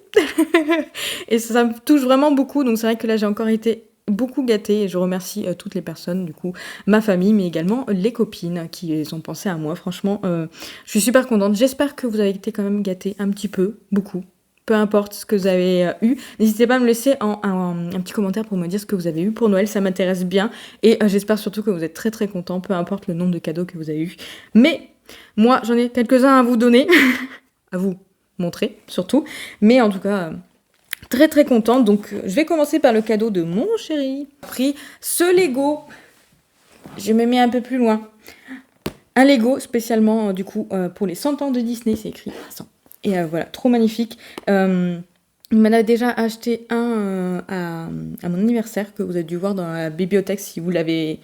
Speaker 1: Et ça me touche vraiment beaucoup. Donc c'est vrai que là, j'ai encore été beaucoup gâtée. Et je remercie toutes les personnes, du coup, ma famille, mais également les copines qui ont pensé à moi. Franchement, je suis super contente. J'espère que vous avez été quand même gâtés un petit peu, beaucoup. Peu importe ce que vous avez eu. N'hésitez pas à me laisser un petit commentaire pour me dire ce que vous avez eu pour Noël. Ça m'intéresse bien. Et j'espère surtout que vous êtes très contents, peu importe le nombre de cadeaux que vous avez eu. Mais moi, j'en ai quelques-uns à vous donner. À vous montrer surtout, mais en tout cas Très très contente, donc je vais commencer par le cadeau de mon chéri. J'ai pris ce Lego, je me mets un peu plus loin. Un Lego spécialement du coup pour les 100 ans de Disney, c'est écrit 100. Et voilà, trop magnifique. Il m'en a déjà acheté un à mon anniversaire que vous avez dû voir dans la bibliothèque si vous l'avez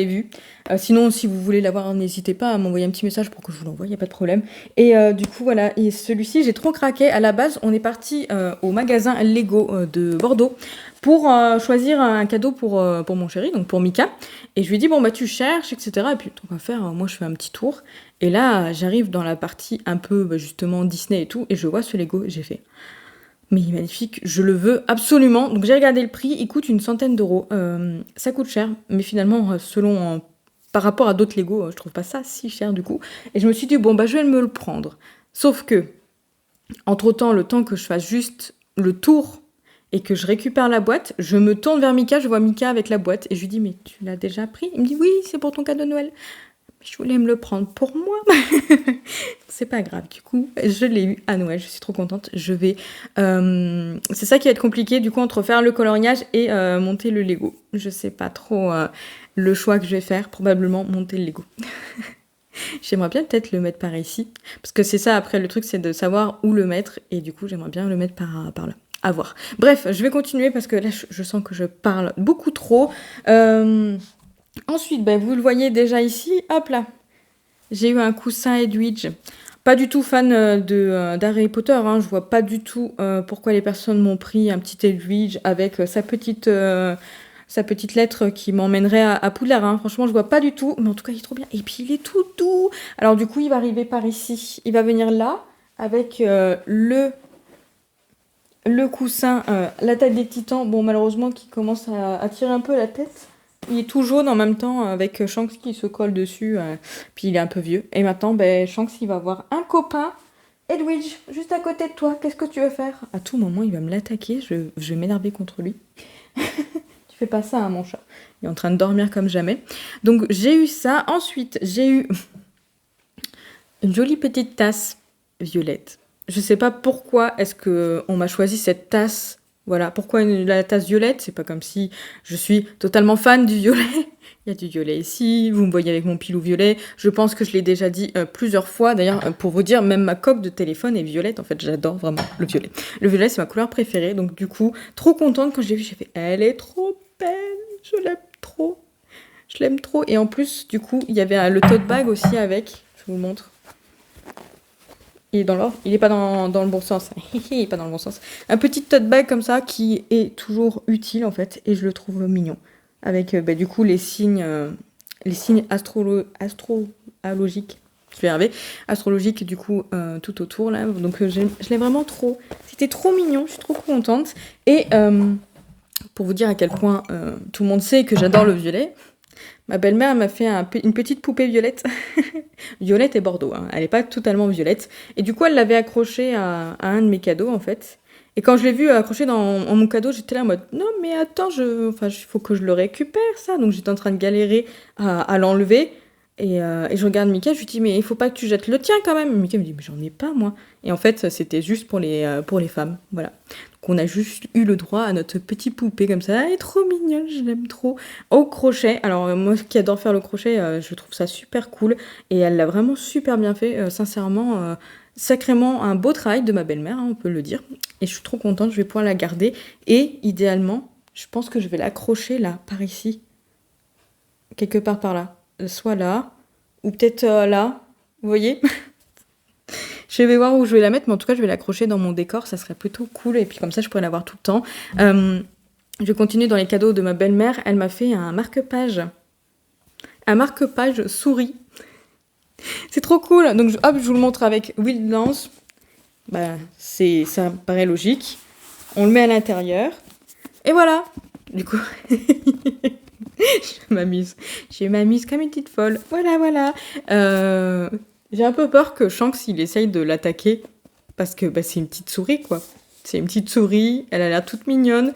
Speaker 1: vu. Sinon, si vous voulez l'avoir, n'hésitez pas à m'envoyer un petit message pour que je vous l'envoie, il n'y a pas de problème. Et du coup, voilà, et celui-ci, j'ai trop craqué. À la base, on est parti au magasin Lego de Bordeaux pour choisir un cadeau pour mon chéri, donc pour Mika. Et je lui ai dit, bon, bah tu cherches, etc. Et puis, on va faire, moi je fais un petit tour. Et là, j'arrive dans la partie un peu, justement, Disney et tout, et je vois ce Lego, et j'ai fait... Mais il est magnifique, je le veux absolument. Donc j'ai regardé le prix, il coûte une centaine d'euros. Ça coûte cher, mais finalement, par rapport à d'autres Lego, je trouve pas ça si cher du coup. Et je me suis dit, bon, bah je vais me le prendre. Sauf que, entre-temps, le temps que je fasse juste le tour et que je récupère la boîte, je me tourne vers Mika, je vois Mika avec la boîte, et je lui dis, mais tu l'as déjà pris? Il me dit, oui, c'est pour ton cadeau de Noël. Je voulais me le prendre pour moi. C'est pas grave, du coup, je l'ai eu à Noël, je suis trop contente. Je vais... c'est ça qui va être compliqué, du coup, entre faire le coloriage et monter le Lego. Je sais pas trop le choix que je vais faire, probablement monter le Lego. J'aimerais bien peut-être le mettre par ici, parce que c'est ça, après, le truc, c'est de savoir où le mettre, et du coup, j'aimerais bien le mettre par là. À voir. Bref, je vais continuer, parce que là, je sens que je parle beaucoup trop. Ensuite, vous le voyez déjà ici, hop là, j'ai eu un coussin Edwidge. Pas du tout fan d'Harry Potter, hein. Je vois pas du tout pourquoi les personnes m'ont pris un petit Edwidge avec sa petite lettre qui m'emmènerait à Poudlard, hein. Franchement, je vois pas du tout, mais en tout cas, il est trop bien. Et puis, il est tout doux. Alors, du coup, il va arriver par ici. Il va venir là avec le coussin, la tête des titans. Bon, malheureusement, qui commence à tirer un peu la tête. Il est tout jaune en même temps avec Shanks qui se colle dessus, puis il est un peu vieux. Et maintenant, Shanks, il va avoir un copain, Edwidge, juste à côté de toi. Qu'est-ce que tu veux faire? À tout moment, il va me l'attaquer, je vais m'énerver contre lui. Tu fais pas ça, hein, mon chat. Il est en train de dormir comme jamais. Donc, j'ai eu ça. Ensuite, j'ai eu une jolie petite tasse violette. Je sais pas pourquoi est-ce qu'on m'a choisi cette tasse. Voilà, pourquoi la tasse violette? C'est pas comme si je suis totalement fan du violet. Il y a du violet ici, vous me voyez avec mon pilou violet. Je pense que je l'ai déjà dit plusieurs fois. D'ailleurs, pour vous dire, même ma coque de téléphone est violette. En fait, j'adore vraiment le violet. Le violet, c'est ma couleur préférée. Donc du coup, trop contente quand je l'ai vue. J'ai fait, elle est trop belle. Je l'aime trop. Je l'aime trop. Et en plus, du coup, il y avait le tote bag aussi avec. Je vous le montre. Il est dans l'ordre, il n'est pas dans le bon sens. Il n'est pas dans le bon sens. Un petit tote bag comme ça qui est toujours utile en fait, et je le trouve mignon. Avec du coup les signes astrologiques. Je vais y arriver. Astrologiques du coup tout autour là. Donc je l'ai vraiment trop. C'était trop mignon, je suis trop contente. Et pour vous dire à quel point tout le monde sait que j'adore le violet. Ma belle-mère m'a fait une petite poupée violette. Violette et bordeaux, hein. Elle n'est pas totalement violette. Et du coup, elle l'avait accrochée à un de mes cadeaux, en fait. Et quand je l'ai vue accrochée dans mon cadeau, j'étais là en mode, non, mais attends, il faut que je le récupère, ça. Donc, j'étais en train de galérer à l'enlever. Et je regarde Mika, je lui dis, mais il faut pas que tu jettes le tien quand même. Et Mika me dit, mais j'en ai pas, moi. Et en fait, c'était juste pour les femmes. Voilà. Donc, on a juste eu le droit à notre petite poupée comme ça. Elle est trop mignonne, je l'aime trop. Au crochet. Alors, moi qui adore faire le crochet, je trouve ça super cool. Et elle l'a vraiment super bien fait. Sincèrement, sacrément un beau travail de ma belle-mère, hein, on peut le dire. Et je suis trop contente, je vais pouvoir la garder. Et idéalement, je pense que je vais l'accrocher là, par ici. Quelque part par là. Soit là, ou peut-être là, vous voyez. Je vais voir où je vais la mettre, mais en tout cas, je vais l'accrocher dans mon décor, ça serait plutôt cool, et puis comme ça, je pourrais l'avoir tout le temps. Je vais continuer dans les cadeaux de ma belle-mère, elle m'a fait un marque-page souris. C'est trop cool, donc hop, je vous le montre avec Wildlands. Ça paraît logique. On le met à l'intérieur, et voilà. Du coup... Je m'amuse comme une petite folle. Voilà. J'ai un peu peur que Shanks, il essaye de l'attaquer. Parce que c'est une petite souris, quoi. C'est une petite souris, elle a l'air toute mignonne.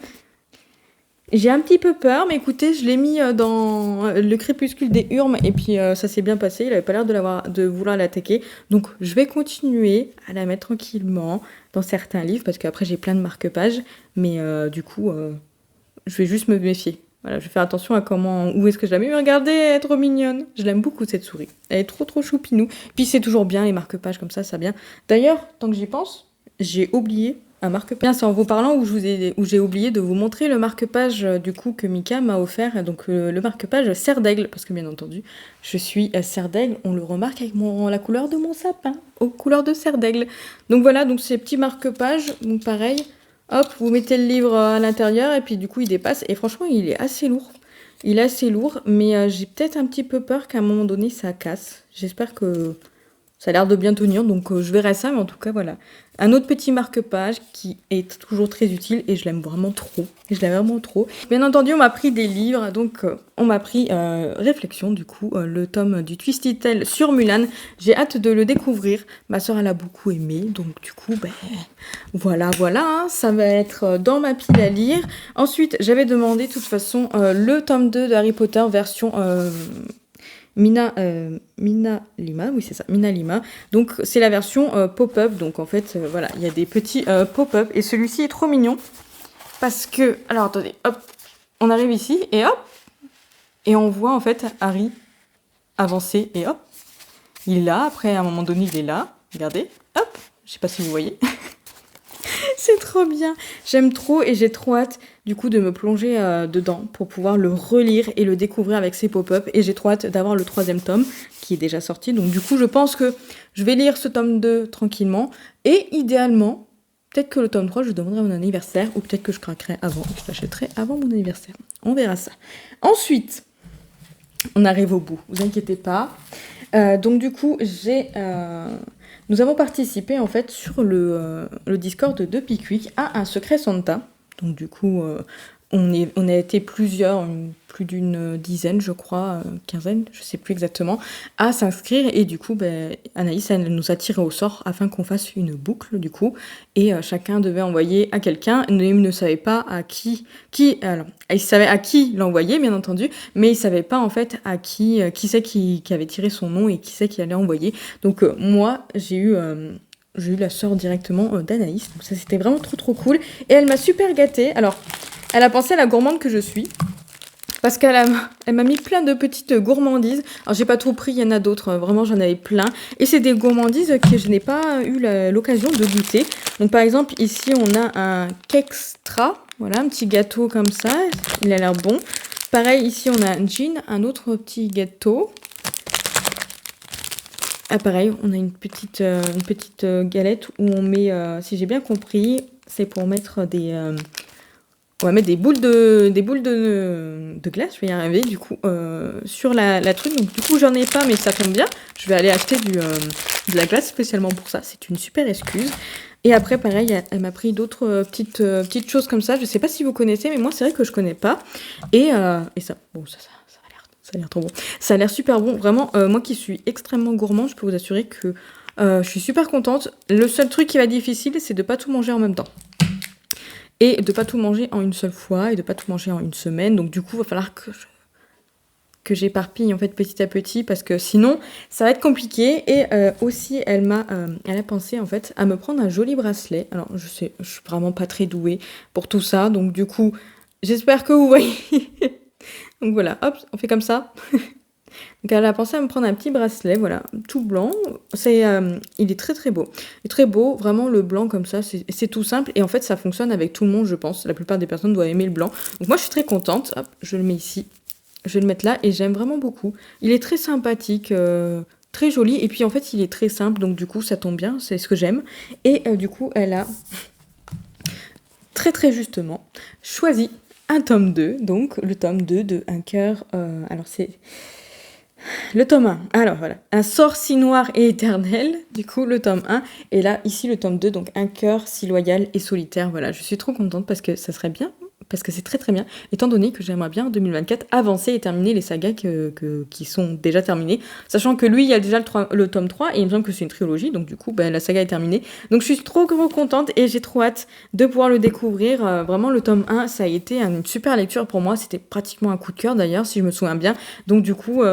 Speaker 1: J'ai un petit peu peur, mais écoutez, je l'ai mis dans le crépuscule des Hurmes et puis ça s'est bien passé. Il avait pas l'air de vouloir l'attaquer. Donc je vais continuer à la mettre tranquillement dans certains livres parce qu'après j'ai plein de marque-pages. Mais du coup, je vais juste me méfier. Voilà, je vais faire attention à où est-ce que je la mets. Mais regardez, elle est trop mignonne. Je l'aime beaucoup cette souris. Elle est trop trop choupinou. Puis c'est toujours bien les marque-pages comme ça bien. D'ailleurs, tant que j'y pense, j'ai oublié un marque-page. C'est en vous parlant où j'ai oublié de vous montrer le marque-page du coup que Mika m'a offert. Donc le marque-page Serre d'Aigle, parce que bien entendu, je suis Serre d'Aigle. On le remarque avec la couleur de mon sapin, aux couleurs de Serre d'Aigle. Donc voilà, donc ces petits marque-pages, donc pareil. Hop, vous mettez le livre à l'intérieur et puis du coup il dépasse. Et franchement, il est assez lourd. Il est assez lourd, mais j'ai peut-être un petit peu peur qu'à un moment donné ça casse. J'espère que ça a l'air de bien tenir, donc je verrai ça, mais en tout cas voilà. Un autre petit marque-page qui est toujours très utile et je l'aime vraiment trop. Bien entendu, on m'a pris des livres, donc on m'a pris Réflexion, du coup, le tome du Twisted Tale sur Mulan. J'ai hâte de le découvrir. Ma soeur, elle a beaucoup aimé, donc du coup, voilà, hein, ça va être dans ma pile à lire. Ensuite, j'avais demandé de toute façon le tome 2 de Harry Potter version Mina Lima, oui c'est ça, Mina Lima. Donc c'est la version pop-up, donc en fait voilà, il y a des petits pop-up et celui-ci est trop mignon parce que, alors attendez, hop, on arrive ici et hop, et on voit en fait Harry avancer et hop, il est là, après à un moment donné il est là, regardez, hop, je sais pas si vous voyez. C'est trop bien. J'aime trop et j'ai trop hâte du coup de me plonger dedans pour pouvoir le relire et le découvrir avec ses pop-up. Et j'ai trop hâte d'avoir le 3e tome qui est déjà sorti. Donc du coup je pense que je vais lire ce tome 2 tranquillement. Et idéalement, peut-être que le tome 3 je le demanderai à mon anniversaire ou peut-être que je craquerai avant et que je l'achèterai avant mon anniversaire. On verra ça. Ensuite, on arrive au bout, vous inquiétez pas. Donc du coup, nous avons participé en fait sur le Discord de Pickwick à un secret Santa. Donc du coup, on a été plusieurs, plus d'une dizaine, je crois, quinzaine, je sais plus exactement, à s'inscrire. Et du coup, Anaïs, elle nous a tiré au sort afin qu'on fasse une boucle, du coup. Et chacun devait envoyer à quelqu'un. Il ne savait pas à alors, il savait à qui l'envoyer, bien entendu, mais il savait pas en fait à qui c'est qui avait tiré son nom et qui c'est qui allait envoyer. Donc moi, j'ai eu la sœur directement d'Anaïs. Donc ça, c'était vraiment trop trop cool. Et elle m'a super gâtée. Alors, elle a pensé à la gourmande que je suis. Parce qu'elle m'a mis plein de petites gourmandises. Alors, j'ai pas trop pris, il y en a d'autres. Vraiment, j'en avais plein. Et c'est des gourmandises que je n'ai pas eu l'occasion de goûter. Donc, par exemple, ici, on a un Kextra. Voilà, un petit gâteau comme ça. Il a l'air bon. Pareil, ici, on a un gin, un autre petit gâteau. Ah, pareil, on a une petite galette où on met, si j'ai bien compris, c'est pour mettre on va mettre des boules de glace, je vais y arriver, du coup, sur la truc. Donc, du coup, j'en ai pas, mais ça tombe bien. Je vais aller acheter de la glace spécialement pour ça. C'est une super excuse. Et après, pareil, elle m'a pris d'autres petites choses comme ça. Je sais pas si vous connaissez, mais moi, c'est vrai que je connais pas. Et ça, bon, ça a l'air trop bon. Ça a l'air super bon. Vraiment, moi qui suis extrêmement gourmand, je peux vous assurer que je suis super contente. Le seul truc qui va être difficile, c'est de pas tout manger en même temps. Et de pas tout manger en une seule fois et de pas tout manger en une semaine. Donc du coup, il va falloir que j'éparpille en fait petit à petit parce que sinon, ça va être compliqué. Et aussi, elle a pensé en fait à me prendre un joli bracelet. Alors je sais, je suis vraiment pas très douée pour tout ça. Donc du coup, j'espère que vous voyez. Donc voilà, hop, on fait comme ça. Donc elle a pensé à me prendre un petit bracelet, voilà, tout blanc. Il est très très beau. Il est très beau, vraiment le blanc comme ça, c'est tout simple. Et en fait, ça fonctionne avec tout le monde, je pense. La plupart des personnes doivent aimer le blanc. Donc moi, je suis très contente. Hop, je le mets ici. Je vais le mettre là et j'aime vraiment beaucoup. Il est très sympathique, très joli. Et puis en fait, il est très simple. Donc du coup, ça tombe bien, c'est ce que j'aime. Et du coup, elle a très très justement choisi un tome 2. Donc le tome 2 de Un cœur... alors c'est... Le tome 1, alors voilà, un sort si noir et éternel, du coup le tome 1, et là ici le tome 2, donc un cœur si loyal et solitaire, voilà, je suis trop contente parce que ça serait bien parce que c'est très très bien, étant donné que j'aimerais bien en 2024 avancer et terminer les sagas qui sont déjà terminées, sachant que lui, il y a déjà le tome 3, et il me semble que c'est une trilogie, donc du coup, la saga est terminée. Donc je suis trop contente, et j'ai trop hâte de pouvoir le découvrir. Vraiment, le tome 1, ça a été une super lecture pour moi, c'était pratiquement un coup de cœur d'ailleurs, si je me souviens bien. Donc du coup,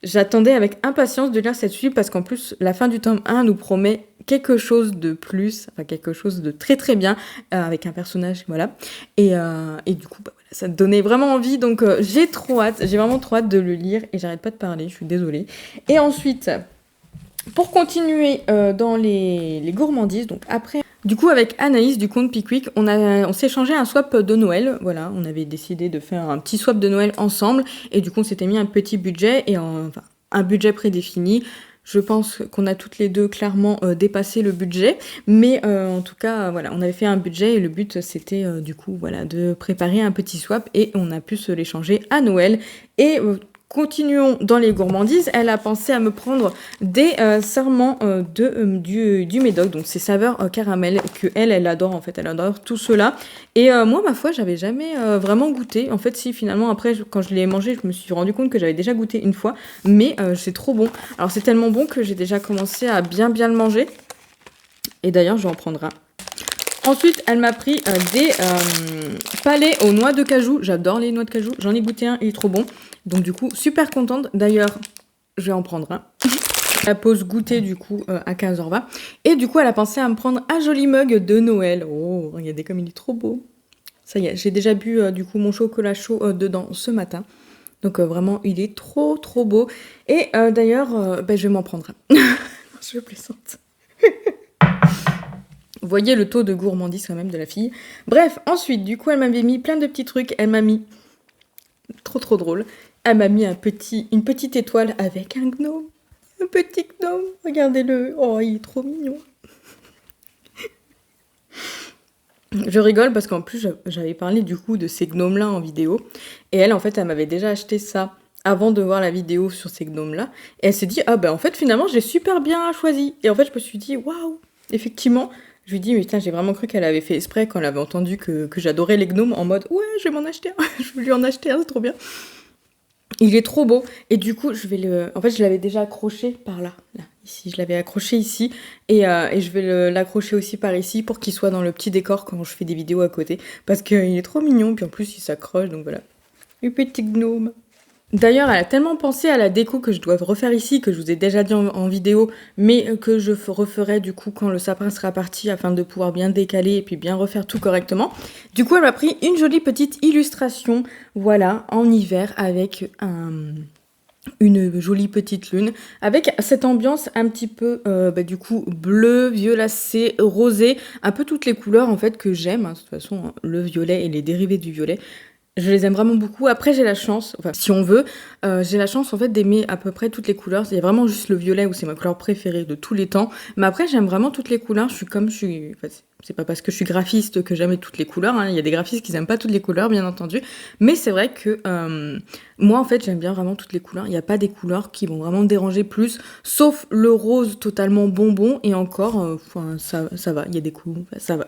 Speaker 1: j'attendais avec impatience de lire cette suite, parce qu'en plus, la fin du tome 1 nous promet quelque chose de plus, enfin quelque chose de très très bien, avec un personnage, voilà. Et du coup, voilà, ça me donnait vraiment envie, donc j'ai vraiment trop hâte de le lire, et j'arrête pas de parler, je suis désolée. Et ensuite, pour continuer dans les gourmandises, donc après, du coup avec Anaïs du compte Pickwick, on s'est échangé un swap de Noël, voilà, on avait décidé de faire un petit swap de Noël ensemble, et du coup on s'était mis un petit budget, enfin un budget prédéfini. Je pense qu'on a toutes les deux clairement dépassé le budget, mais en tout cas, voilà, on avait fait un budget, et le but c'était du coup, voilà, de préparer un petit swap, et on a pu se l'échanger à Noël. Et continuons dans les gourmandises. Elle a pensé à me prendre des sarments du Médoc, donc ces saveurs caramel que elle adore en fait. Elle adore tout cela. Et moi, ma foi, j'avais jamais vraiment goûté. En fait, si finalement après, quand je l'ai mangé, je me suis rendu compte que j'avais déjà goûté une fois, mais c'est trop bon. Alors c'est tellement bon que j'ai déjà commencé à bien le manger. Et d'ailleurs, je vais en prendre un. Ensuite, elle m'a pris des palets aux noix de cajou. J'adore les noix de cajou. J'en ai goûté un, il est trop bon. Donc du coup, super contente. D'ailleurs, je vais en prendre un. La pause goûter du coup à 15h20. Et du coup, elle a pensé à me prendre un joli mug de Noël. Oh, regardez comme il est trop beau. Ça y est, j'ai déjà bu du coup mon chocolat chaud dedans ce matin. Donc vraiment, il est trop trop beau. Et d'ailleurs, je vais m'en prendre un. Je plaisante. Vous voyez le taux de gourmandise quand même de la fille. Bref, ensuite, du coup, elle m'avait mis plein de petits trucs. Elle m'a mis... Trop drôle. Elle m'a mis une petite étoile avec un gnome. Un petit gnome. Regardez-le. Oh, il est trop mignon. Je rigole parce qu'en plus, j'avais parlé du coup de ces gnomes-là en vidéo. Et elle, en fait, elle m'avait déjà acheté ça avant de voir la vidéo sur ces gnomes-là. Et elle s'est dit, ah ben en fait, finalement, j'ai super bien choisi. Et en fait, je me suis dit, waouh, effectivement... Je lui dis, mais putain, j'ai vraiment cru qu'elle avait fait exprès quand elle avait entendu que j'adorais les gnomes, en mode, ouais, je vais m'en acheter un, je vais lui en acheter un, c'est trop bien. Il est trop beau, et du coup, en fait, je l'avais déjà accroché par là, ici, je l'avais accroché ici, et je vais l'accrocher aussi par ici pour qu'il soit dans le petit décor quand je fais des vidéos à côté, parce qu'il est trop mignon, puis en plus, il s'accroche, donc voilà. Le petit gnome. D'ailleurs, elle a tellement pensé à la déco que je dois refaire ici, que je vous ai déjà dit en vidéo, mais que je referai du coup quand le sapin sera parti afin de pouvoir bien décaler et puis bien refaire tout correctement. Du coup, elle m'a pris une jolie petite illustration, voilà, en hiver avec une jolie petite lune, avec cette ambiance un petit peu du coup bleu, violacé, rosé, un peu toutes les couleurs en fait que j'aime, hein. De toute façon le violet et les dérivés du violet. Je les aime vraiment beaucoup. Après, j'ai la chance, enfin, si on veut, j'ai la chance en fait d'aimer à peu près toutes les couleurs. Il y a vraiment juste le violet où c'est ma couleur préférée de tous les temps. Mais après, j'aime vraiment toutes les couleurs. Enfin, c'est pas parce que je suis graphiste que j'aime toutes les couleurs, hein. Il y a des graphistes qui n'aiment pas toutes les couleurs, bien entendu. Mais c'est vrai que moi, en fait, j'aime bien vraiment toutes les couleurs. Il n'y a pas des couleurs qui vont vraiment me déranger plus, sauf le rose totalement bonbon. Et encore, ça va. Il y a des coups, ça va.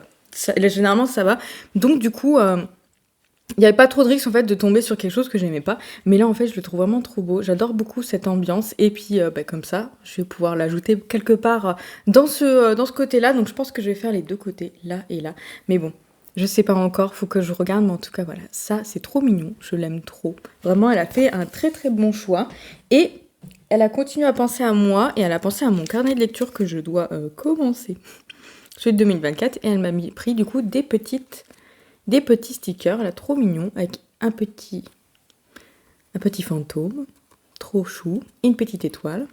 Speaker 1: Généralement, ça va. Donc, du coup... il n'y avait pas trop de risques en fait de tomber sur quelque chose que j'aimais pas, mais là en fait je le trouve vraiment trop beau, j'adore beaucoup cette ambiance, et puis comme ça je vais pouvoir l'ajouter quelque part dans ce côté-là, donc je pense que je vais faire les deux côtés, là et là, mais bon, je sais pas encore, faut que je regarde, mais en tout cas voilà, ça c'est trop mignon, je l'aime trop, vraiment elle a fait un très très bon choix, et elle a continué à penser à moi, et elle a pensé à mon carnet de lecture que je dois commencer, celui de 2024, et elle m'a pris du coup des petits stickers, là, trop mignons, avec un petit fantôme, trop chou, et une petite étoile.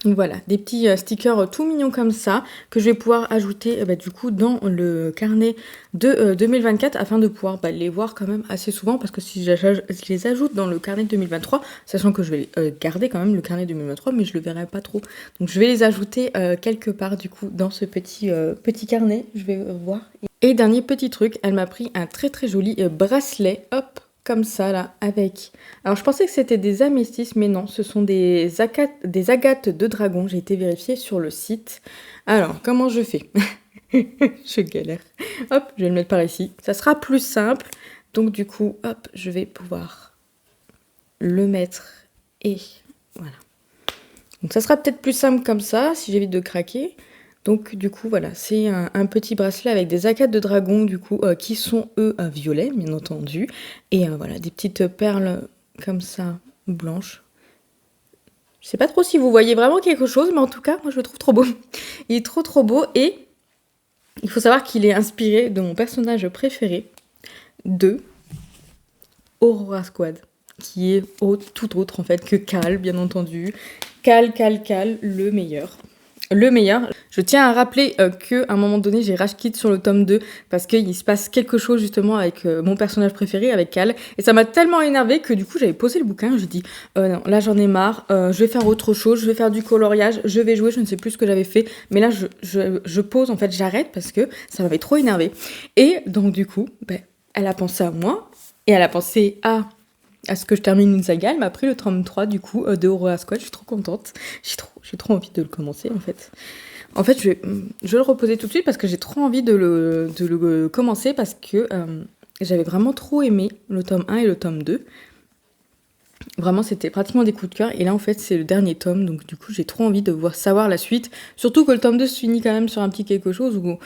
Speaker 1: Donc voilà, des petits stickers tout mignons comme ça, que je vais pouvoir ajouter du coup dans le carnet de 2024, afin de pouvoir les voir quand même assez souvent, parce que si je les ajoute dans le carnet de 2023, sachant que je vais garder quand même le carnet 2023, mais je le verrai pas trop. Donc je vais les ajouter quelque part du coup dans ce petit carnet, je vais voir. Et dernier petit truc, elle m'a pris un très très joli bracelet, hop, comme ça là, avec... Alors je pensais que c'était des améthystes, mais non, ce sont des agates de dragon, j'ai été vérifier sur le site. Alors, comment je fais? Je galère. Hop, je vais le mettre par ici. Ça sera plus simple. Donc du coup, hop, je vais pouvoir le mettre et voilà. Donc ça sera peut-être plus simple comme ça, si j'évite de craquer. Donc du coup, voilà, c'est un petit bracelet avec des accates de dragon, du coup, qui sont, eux, violets, bien entendu. Et voilà, des petites perles comme ça, blanches. Je sais pas trop si vous voyez vraiment quelque chose, mais en tout cas, moi, je le trouve trop beau. Il est trop, trop beau. Et il faut savoir qu'il est inspiré de mon personnage préféré, de Aurora Squad, qui est tout autre, en fait, que Cal, bien entendu. Cal, le meilleur. Le meilleur. Je tiens à rappeler qu'à un moment donné, j'ai rage quit sur le tome 2 parce qu'il se passe quelque chose justement avec mon personnage préféré, avec Cal. Et ça m'a tellement énervée que du coup, j'avais posé le bouquin. J'ai dit, non, là j'en ai marre, je vais faire autre chose, je vais faire du coloriage, je vais jouer, je ne sais plus ce que j'avais fait. Mais là, je pose, en fait, j'arrête parce que ça m'avait trop énervé. Et donc du coup, elle a pensé à moi et elle a pensé à ce que je termine une saga. Elle m'a pris le tome 3 du coup de Aurora Squad. Je suis trop contente. J'ai trop envie de le commencer en fait. En fait, je vais le reposer tout de suite parce que j'ai trop envie de le commencer parce que j'avais vraiment trop aimé le tome 1 et le tome 2. Vraiment, c'était pratiquement des coups de cœur. Et là, en fait, c'est le dernier tome. Donc, du coup, j'ai trop envie de savoir la suite. Surtout que le tome 2 se finit quand même sur un petit quelque chose où,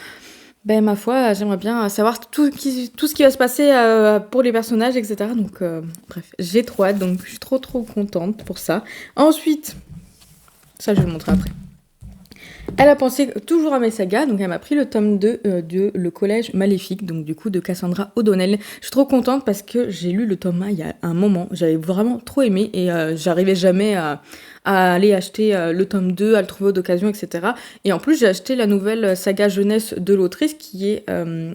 Speaker 1: ma foi, j'aimerais bien savoir tout ce qui va se passer pour les personnages, etc. Donc, bref, j'ai trop hâte. Donc, je suis trop, trop contente pour ça. Ensuite, ça, je vais le montrer après. Elle a pensé toujours à mes sagas, donc elle m'a pris le tome 2 de Le Collège Maléfique, donc du coup de Cassandra O'Donnell. Je suis trop contente parce que j'ai lu le tome 1 il y a un moment, j'avais vraiment trop aimé et j'arrivais jamais à aller acheter le tome 2, à le trouver d'occasion, etc. Et en plus j'ai acheté la nouvelle saga jeunesse de l'autrice qui est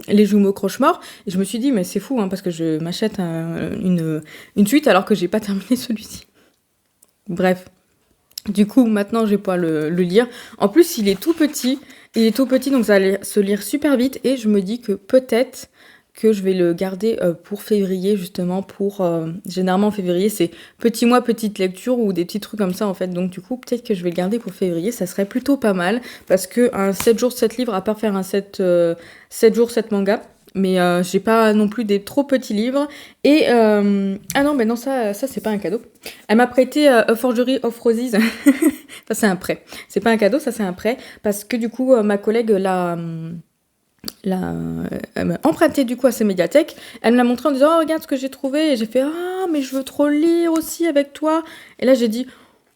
Speaker 1: Les Jumeaux Croche-Morts, et je me suis dit mais c'est fou parce que je m'achète une suite alors que j'ai pas terminé celui-ci. Bref. Du coup, maintenant, je vais pouvoir le lire. En plus, il est tout petit, donc ça allait se lire super vite. Et je me dis que peut-être que je vais le garder pour février, justement. Généralement, en février, c'est petit mois, petite lecture ou des petits trucs comme ça, en fait. Donc, du coup, peut-être que je vais le garder pour février. Ça serait plutôt pas mal. Parce qu'un 7 jours, 7 livres, à part faire un 7 jours, 7 mangas, mais j'ai pas non plus des trop petits livres. Et ah non, ça c'est pas un cadeau. Elle m'a prêté A Forgery of Roses. Ça c'est un prêt. C'est pas un cadeau, ça c'est un prêt parce que du coup ma collègue elle m'a emprunté du coup à sa médiathèque. Elle me l'a montré en disant oh, regarde ce que j'ai trouvé, et j'ai fait ah mais je veux trop lire aussi avec toi. Et là j'ai dit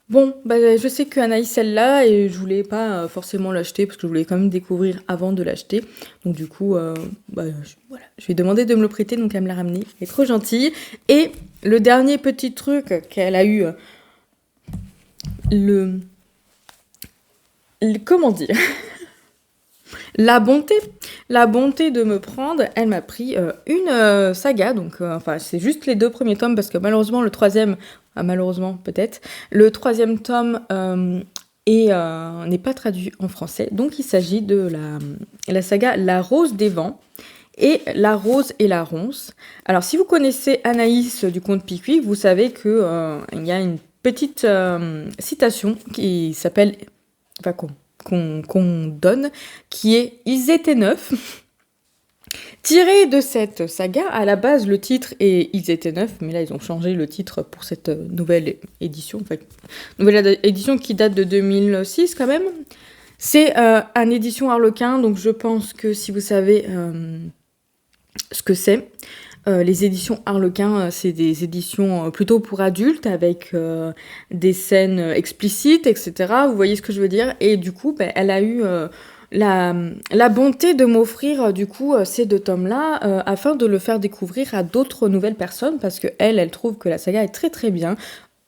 Speaker 1: bon, je sais qu'Anaïs elle l'a et je voulais pas forcément l'acheter parce que je voulais quand même découvrir avant de l'acheter. Donc du coup, voilà, je lui ai demandé de me le prêter, donc elle me l'a ramené. Elle est trop gentille. Et le dernier petit truc qu'elle a eu, comment dire la bonté de me prendre, elle m'a pris une saga, donc c'est juste les 2 premiers tomes parce que malheureusement le troisième, malheureusement peut-être, le troisième tome n'est pas traduit en français, donc il s'agit de la saga La Rose des Vents et La Rose et la Ronce. Alors si vous connaissez Anaïs du conte Picuit, vous savez que il y a une petite citation qui s'appelle, qu'on donne, qui est Ils étaient 9. Tiré de cette saga, à la base le titre est Ils étaient 9, mais là ils ont changé le titre pour cette nouvelle édition, nouvelle édition qui date de 2006 quand même. C'est une édition Harlequin, donc je pense que si vous savez ce que c'est, les éditions Harlequin, c'est des éditions plutôt pour adultes avec des scènes explicites, etc. Vous voyez ce que je veux dire? Et du coup, elle a eu la bonté de m'offrir du coup ces 2 tomes-là afin de le faire découvrir à d'autres nouvelles personnes parce que elle trouve que la saga est très très bien.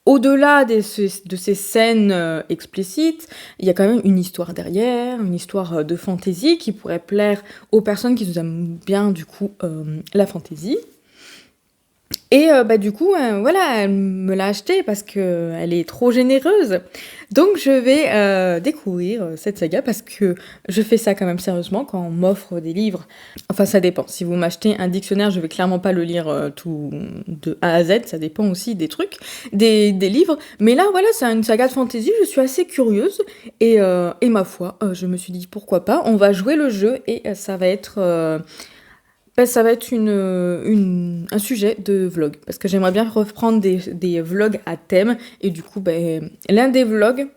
Speaker 1: Au-delà de ces scènes explicites, il y a quand même une histoire derrière, une histoire de fantaisie qui pourrait plaire aux personnes qui aiment bien du coup la fantaisie. Et du coup, voilà, elle me l'a acheté parce qu'elle est trop généreuse. Donc je vais découvrir cette saga parce que je fais ça quand même sérieusement quand on m'offre des livres. Enfin, ça dépend. Si vous m'achetez un dictionnaire, je vais clairement pas le lire tout de A à Z. Ça dépend aussi des trucs, des livres. Mais là, voilà, c'est une saga de fantasy. Je suis assez curieuse. Et ma foi, je me suis dit pourquoi pas. On va jouer le jeu et ça va être... bah, ça va être un sujet de vlog. Parce que j'aimerais bien reprendre des vlogs à thème. Et du coup, l'un des vlogs,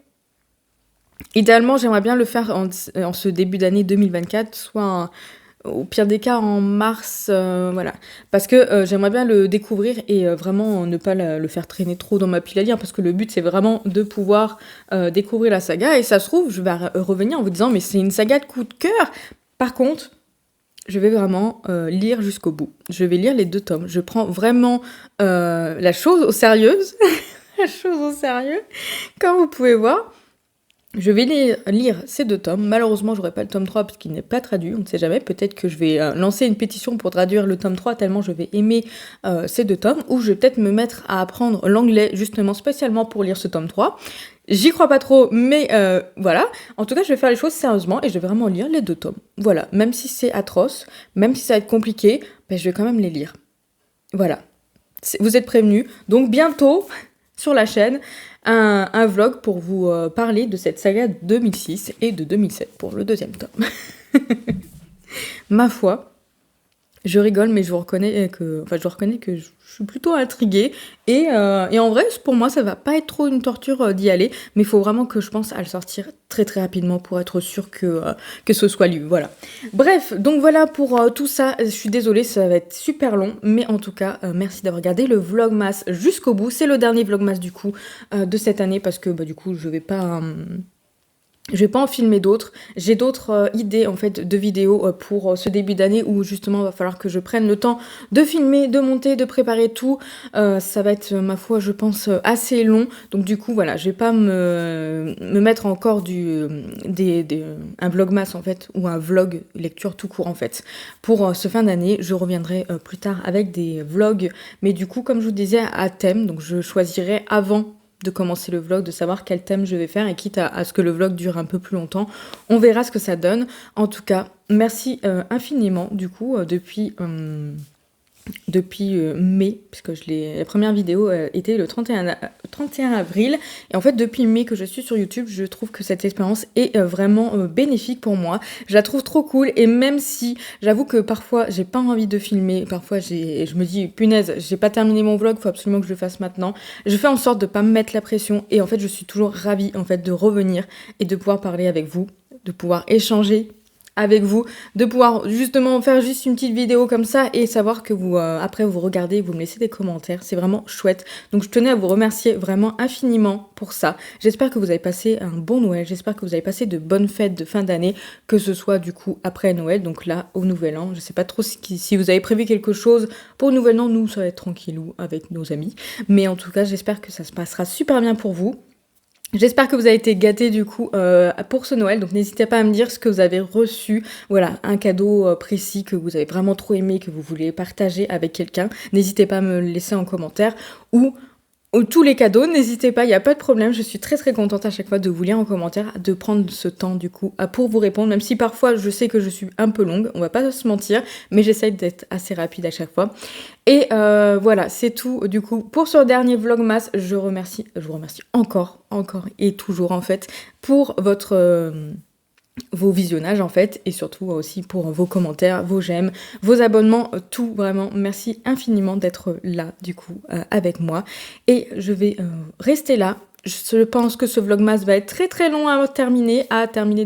Speaker 1: idéalement, j'aimerais bien le faire en ce début d'année 2024, soit au pire des cas en mars, voilà. Parce que j'aimerais bien le découvrir et vraiment ne pas le faire traîner trop dans ma pile à lire, parce que le but c'est vraiment de pouvoir découvrir la saga, et ça se trouve, je vais revenir en vous disant, mais c'est une saga de coup de cœur. Par contre, je vais vraiment lire jusqu'au bout. Je vais lire les 2 tomes. Je prends vraiment la chose au sérieux, la chose au sérieux, comme vous pouvez voir. Je vais lire ces 2 tomes. Malheureusement, j'aurai pas le tome 3 parce qu'il n'est pas traduit, on ne sait jamais. Peut-être que je vais lancer une pétition pour traduire le tome 3 tellement je vais aimer ces 2 tomes. Ou je vais peut-être me mettre à apprendre l'anglais justement spécialement pour lire ce tome 3. J'y crois pas trop, mais voilà. En tout cas, je vais faire les choses sérieusement et je vais vraiment lire les 2 tomes. Voilà. Même si c'est atroce, même si ça va être compliqué, je vais quand même les lire. Voilà. Vous êtes prévenus. Donc bientôt, sur la chaîne, un vlog pour vous parler de cette saga de 2006 et de 2007 pour le 2e tome. Ma foi, je rigole, mais je reconnais que je suis plutôt intriguée. Et en vrai, pour moi, ça va pas être trop une torture d'y aller, mais il faut vraiment que je pense à le sortir très très rapidement pour être sûre que ce soit lu. Voilà. Bref, donc voilà pour tout ça. Je suis désolée, ça va être super long, mais en tout cas, merci d'avoir regardé le vlogmas jusqu'au bout. C'est le dernier vlogmas du coup de cette année, parce que du coup, je vais pas en filmer d'autres. J'ai d'autres idées en fait de vidéos pour ce début d'année où justement il va falloir que je prenne le temps de filmer, de monter, de préparer tout. Ça va être ma foi je pense assez long. Donc du coup voilà, je vais pas me mettre encore un vlogmas en fait, ou un vlog lecture tout court en fait. Pour ce fin d'année, je reviendrai plus tard avec des vlogs. Mais du coup comme je vous disais à thème, donc je choisirai avant de commencer le vlog, de savoir quel thème je vais faire, et quitte à ce que le vlog dure un peu plus longtemps, on verra ce que ça donne. En tout cas, merci infiniment du coup depuis mai, puisque la première vidéo était le 31 avril, et en fait depuis mai que je suis sur YouTube, je trouve que cette expérience est vraiment bénéfique pour moi. Je la trouve trop cool, et même si j'avoue que parfois j'ai pas envie de filmer, parfois je me dis punaise, j'ai pas terminé mon vlog, faut absolument que je le fasse maintenant. Je fais en sorte de pas me mettre la pression, et en fait je suis toujours ravie en fait de revenir et de pouvoir parler avec vous, de pouvoir échanger avec vous, de pouvoir justement faire juste une petite vidéo comme ça et savoir que vous, après vous regardez, vous me laissez des commentaires, c'est vraiment chouette. Donc je tenais à vous remercier vraiment infiniment pour ça. J'espère que vous avez passé un bon Noël, j'espère que vous avez passé de bonnes fêtes de fin d'année, que ce soit du coup après Noël, donc là au Nouvel An. Je sais pas trop si vous avez prévu quelque chose pour le Nouvel An, nous ça va être tranquillou avec nos amis. Mais en tout cas j'espère que ça se passera super bien pour vous. J'espère que vous avez été gâtés du coup pour ce Noël, donc n'hésitez pas à me dire ce que vous avez reçu, voilà, un cadeau précis que vous avez vraiment trop aimé, que vous voulez partager avec quelqu'un, n'hésitez pas à me le laisser en commentaire, ou tous les cadeaux, n'hésitez pas, il n'y a pas de problème, je suis très très contente à chaque fois de vous lire en commentaire, de prendre ce temps du coup pour vous répondre, même si parfois je sais que je suis un peu longue, on va pas se mentir, mais j'essaye d'être assez rapide à chaque fois. Et voilà, c'est tout du coup pour ce dernier vlogmas. Je vous remercie encore et toujours en fait pour vos visionnages en fait, et surtout aussi pour vos commentaires, vos j'aime, vos abonnements, tout vraiment. Merci infiniment d'être là du coup avec moi, et je vais rester là. Je pense que ce vlogmas va être très très long à terminer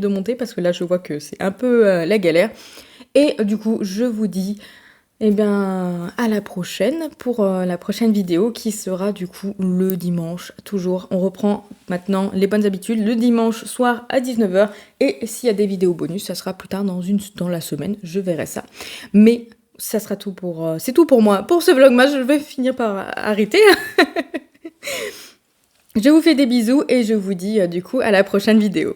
Speaker 1: de monter, parce que là je vois que c'est un peu la galère. Et du coup je vous dis eh bien, à la prochaine pour la prochaine vidéo qui sera du coup le dimanche. Toujours, on reprend maintenant les bonnes habitudes le dimanche soir à 19h. Et s'il y a des vidéos bonus, ça sera plus tard dans la semaine, je verrai ça. Mais ça sera tout c'est tout pour moi. Pour ce vlogmas, je vais finir par arrêter. Je vous fais des bisous et je vous dis du coup à la prochaine vidéo.